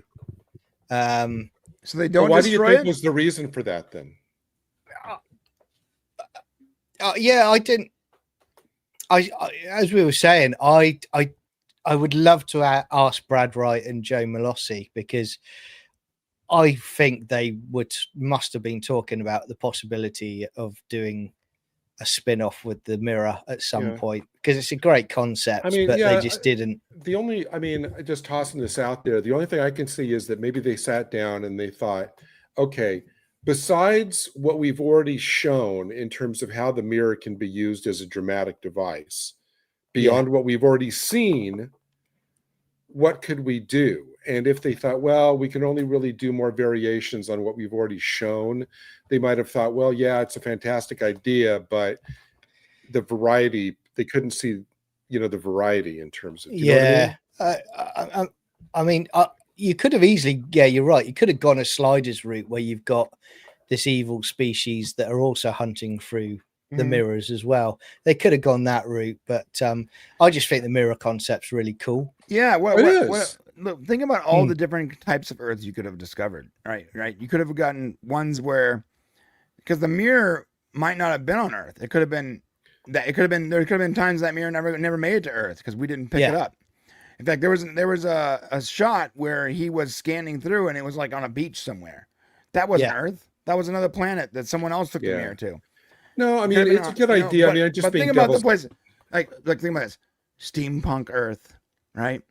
Speaker 4: So they
Speaker 3: But
Speaker 4: don't
Speaker 3: why do you
Speaker 4: destroy
Speaker 3: think
Speaker 4: it?
Speaker 3: was the reason for that then?
Speaker 2: Yeah, I didn't. I as we were saying, I would love to ask Brad Wright and Joe Malossi, because I think they must have been talking about the possibility of doing a spin-off with the Mirror at some point, because it's a great concept.
Speaker 3: I mean,
Speaker 2: but
Speaker 3: yeah,
Speaker 2: they just didn't.
Speaker 3: Just tossing this out there, the only thing I can see is that maybe they sat down and they thought, okay, besides what we've already shown in terms of how the mirror can be used as a dramatic device, beyond what we've already seen, what could we do? And if they thought, well, we can only really do more variations on what we've already shown, they might have thought, well, yeah, it's a fantastic idea, but the variety, they couldn't see, the variety in terms of,
Speaker 2: I mean, you could have easily, you're right, you could have gone a sliders route where you've got this evil species that are also hunting through the mirrors as well. They could have gone that route, but I just think the mirror concept's really cool.
Speaker 4: Yeah,
Speaker 3: what
Speaker 4: look, think about all the different types of Earths you could have discovered. Right. You could have gotten ones where, because the mirror might not have been on Earth. It could have been that. There could have been times that mirror never made it to Earth because we didn't pick it up. In fact, there was a shot where he was scanning through and it was like on a beach somewhere. That wasn't Earth. That was another planet that someone else took the mirror to.
Speaker 3: No, I mean, it's a good idea.
Speaker 4: But,
Speaker 3: I mean, just
Speaker 4: think about the place. Like think about this: steampunk Earth, right?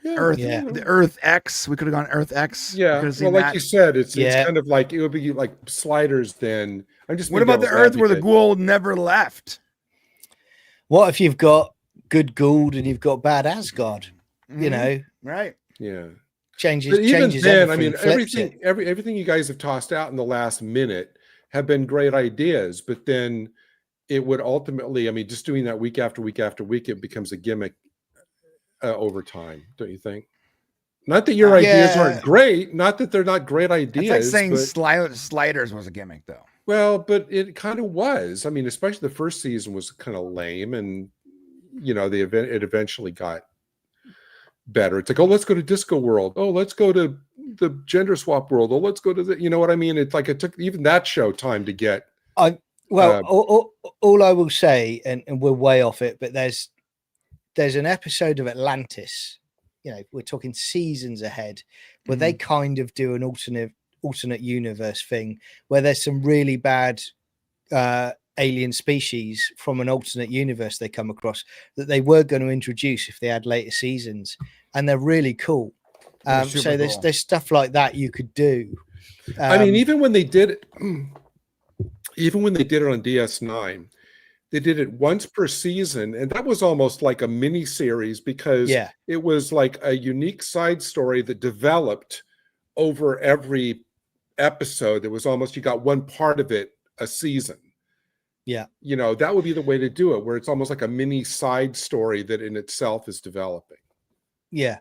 Speaker 4: Earth, the Earth X. We could have gone Earth X.
Speaker 3: Yeah, well, like you said, it's kind of like it would be like sliders. Then
Speaker 4: what about the Earth where the Goa'uld never left?
Speaker 2: What if you've got good Goa'uld and you've got bad Asgard?
Speaker 4: Right?
Speaker 3: Yeah,
Speaker 2: changes.
Speaker 3: But even
Speaker 2: changes
Speaker 3: then,
Speaker 2: everything,
Speaker 3: everything you guys have tossed out in the last minute have been great ideas. But then it would ultimately, I mean, just doing that week after week after week, it becomes a gimmick. Over time, don't you think? Not that your ideas aren't great, not that they're not great ideas.
Speaker 4: It's like saying sliders was a gimmick, though.
Speaker 3: Well, but it kind of was. I mean, especially the first season was kind of lame, and it eventually got better. It's like, oh, let's go to Disco World. Oh, let's go to the Gender Swap World. Oh, let's go to the. You know what I mean? It's like it took even that show time to get.
Speaker 2: All I will say, and we're way off it, but there's an episode of Atlantis, we're talking seasons ahead, where they kind of do an alternate universe thing where there's some really bad alien species from an alternate universe they come across that they were going to introduce if they had later seasons, and they're really cool. So there's stuff like that you could do.
Speaker 3: I mean, even when they did it on DS9, they did it once per season, and that was almost like a mini series because it was like a unique side story that developed over every episode. It was almost, you got one part of it a season.
Speaker 2: Yeah.
Speaker 3: That would be the way to do it, where it's almost like a mini side story that in itself is developing.
Speaker 2: Yeah.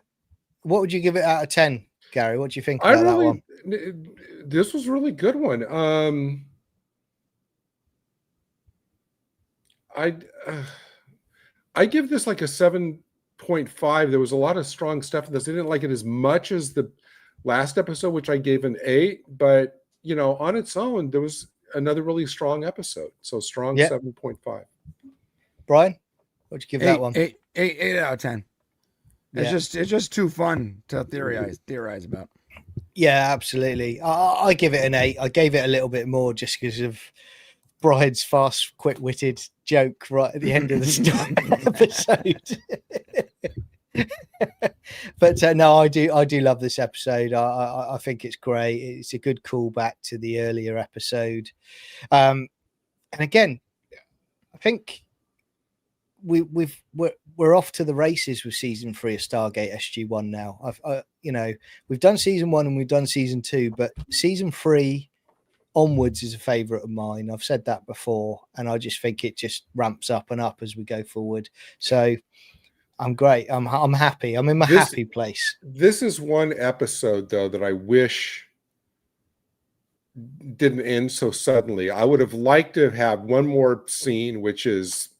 Speaker 2: What would you give it out of 10, Gary? What do you think about that one?
Speaker 3: This was a really good one. I give this like a 7.5. There was a lot of strong stuff in this. I didn't like it as much as the last episode, which I gave an 8, but on its own, there was another really strong episode. So strong 7.5.
Speaker 2: Brian, what'd you give that one?
Speaker 4: 8 out of 10. It's just too fun to theorize about.
Speaker 2: Yeah, absolutely. I give it an 8. I gave it a little bit more just because of Brian's fast, quick-witted joke right at the end of the episode. But no, I do love this episode. I think it's great. It's a good callback to the earlier episode. And again, I think we're off to the races with season 3 of Stargate SG-1 now. We've done season 1 and we've done season 2, but season 3 onwards is a favorite of mine. I've said that before, and I just think it just ramps up and up as we go forward. So I'm great. I'm happy. I'm in my happy place.
Speaker 3: This is one episode though that I wish didn't end so suddenly. I would have liked to have one more scene, which is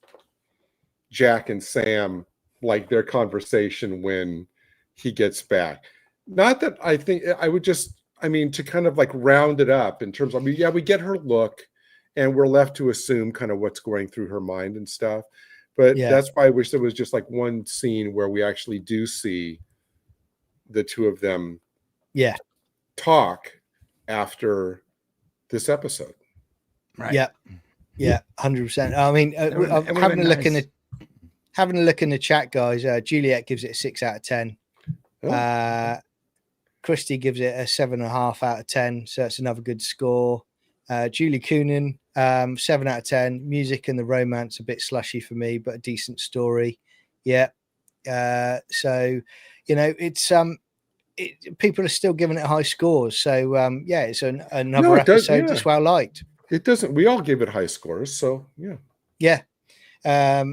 Speaker 3: Jack and Sam, like their conversation when he gets back. Not that I think I would just, I mean, to kind of like round it up in terms of, I mean, yeah, we get her look and we're left to assume kind of what's going through her mind and stuff. But that's why I wish there was just like one scene where we actually do see the two of them talk after this episode.
Speaker 4: Right.
Speaker 2: Yeah, 100%. I mean, having a look in the chat, guys. Juliet gives it a 6 out of 10. Christy gives it a 7.5 out of 10, so that's another good score. Julie Coonan, 7 out of 10. Music and the romance a bit slushy for me, but a decent story. So you know, it's people are still giving it high scores. So it's another episode that's well liked.
Speaker 3: It doesn't. We all give it high scores, so
Speaker 2: yeah. I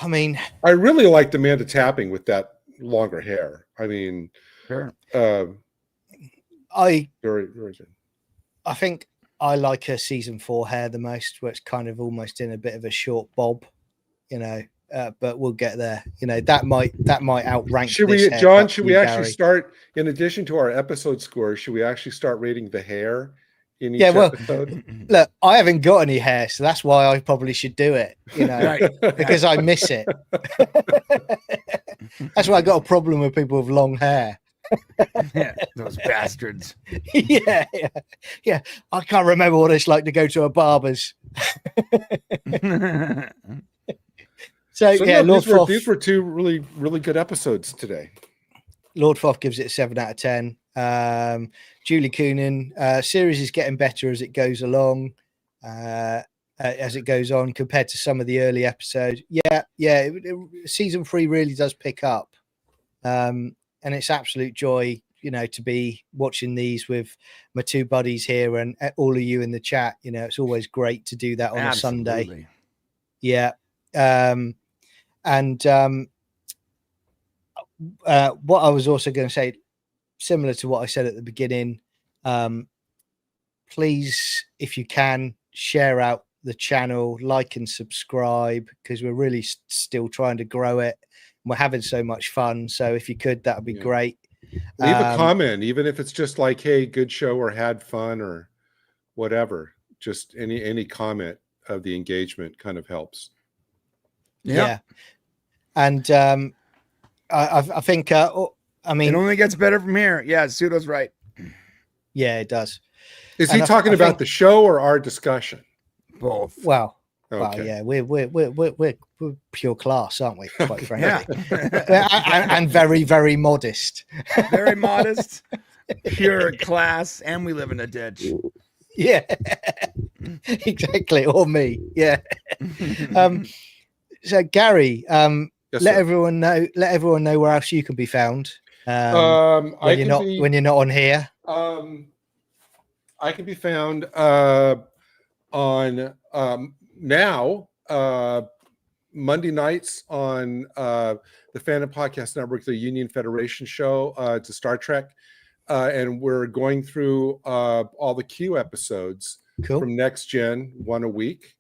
Speaker 2: mean,
Speaker 3: I really liked Amanda Tapping with that longer hair. I mean,
Speaker 4: sure.
Speaker 2: Very,
Speaker 3: very good.
Speaker 2: I think I like her season 4 hair the most, where it's kind of almost in a bit of a short bob, you know. But we'll get there. You know, that might outrank.
Speaker 3: Should we, John? Should we actually start, in addition to our episode scores? Should we actually start rating the hair in each episode?
Speaker 2: Look, I haven't got any hair, so that's why I probably should do it. You know, because I miss it. That's why I got a problem with people with long hair.
Speaker 4: Those bastards.
Speaker 2: Yeah. I can't remember what it's like to go to a barber's. So
Speaker 3: no, these were two really, really good episodes today.
Speaker 2: Lord Foff gives it a 7 out of 10. Julie Coonan, series is getting better as it goes along, as it goes on compared to some of the early episodes. Season 3 really does pick up, and it's absolute joy, you know, to be watching these with my two buddies here and all of you in the chat. You know, it's always great to do that on a Sunday. What I was also going to say, similar to what I said at the beginning, please, if you can, share out the channel, like and subscribe, because we're really still trying to grow it. We're having so much fun. So if you could, that would be great.
Speaker 3: Leave a comment, even if it's just like, hey, good show or had fun or whatever. Just any comment of the engagement kind of helps.
Speaker 2: And I think I mean,
Speaker 4: it only gets better from here. Yeah, Pseudo's right.
Speaker 2: Yeah, it does.
Speaker 3: Is he talking about the show or our discussion?
Speaker 4: Both.
Speaker 2: Well, yeah, we're pure class, aren't we? Quite frankly, and very, very modest.
Speaker 4: Very modest, pure class, and we live in a ditch.
Speaker 2: Yeah, exactly. Or me. Yeah. So Gary, let everyone know where else you can be found. When you're not on here.
Speaker 3: I can be found on now Monday nights on the Phantom Podcast Network, the Union Federation show. It's a Star Trek, and we're going through all the Q episodes from Next Gen, one a week.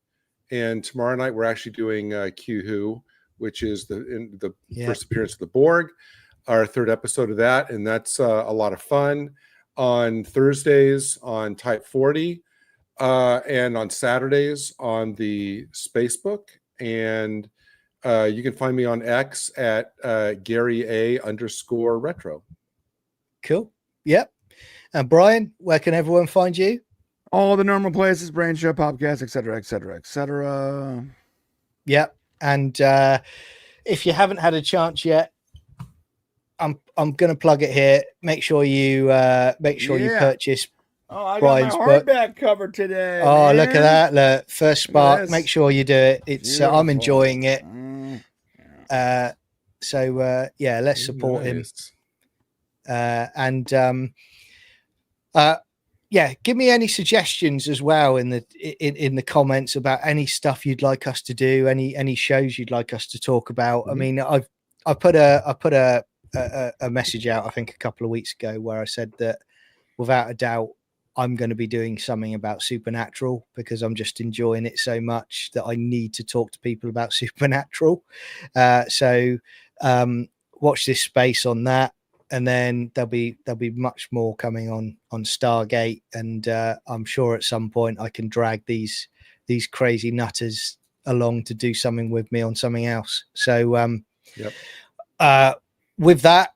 Speaker 3: And tomorrow night we're actually doing Q Who, which is the first appearance of the Borg, our third episode of that, and that's a lot of fun. On Thursdays on Type 40, and on Saturdays on the Spacebook, and you can find me on X at GaryA_retro.
Speaker 2: Cool. Yep. And Brian, where can everyone find you?
Speaker 4: All the normal places: Brain Show, Podcast, etc., etc., etc.
Speaker 2: Yep. And if you haven't had a chance yet, I'm going to plug it here. Make sure you purchase Brian's book.
Speaker 4: Hardback cover today.
Speaker 2: Oh,
Speaker 4: man.
Speaker 2: look at that! Look, First Spark. Yes. Make sure you do it. It's I'm enjoying it. Let's support him. Give me any suggestions as well in the comments about any stuff you'd like us to do, any shows you'd like us to talk about. I mean, I put a message out, I think, a couple of weeks ago where I said that without a doubt I'm going to be doing something about Supernatural because I'm just enjoying it so much that I need to talk to people about Supernatural. So watch this space on that. And then there'll be much more coming on Stargate, and I'm sure at some point I can drag these crazy nutters along to do something with me on something else. So with that,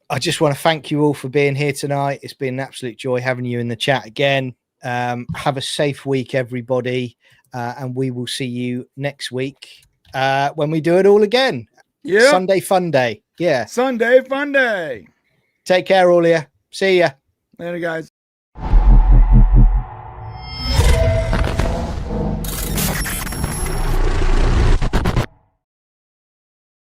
Speaker 2: I just want to thank you all for being here tonight. It's been an absolute joy having you in the chat again. Have a safe week, everybody, and we will see you next week when we do it all again.
Speaker 4: Yeah.
Speaker 2: Sunday Fun Day. Yeah.
Speaker 4: Sunday Fun Day.
Speaker 2: Take care, all of you. See ya.
Speaker 4: Later, guys.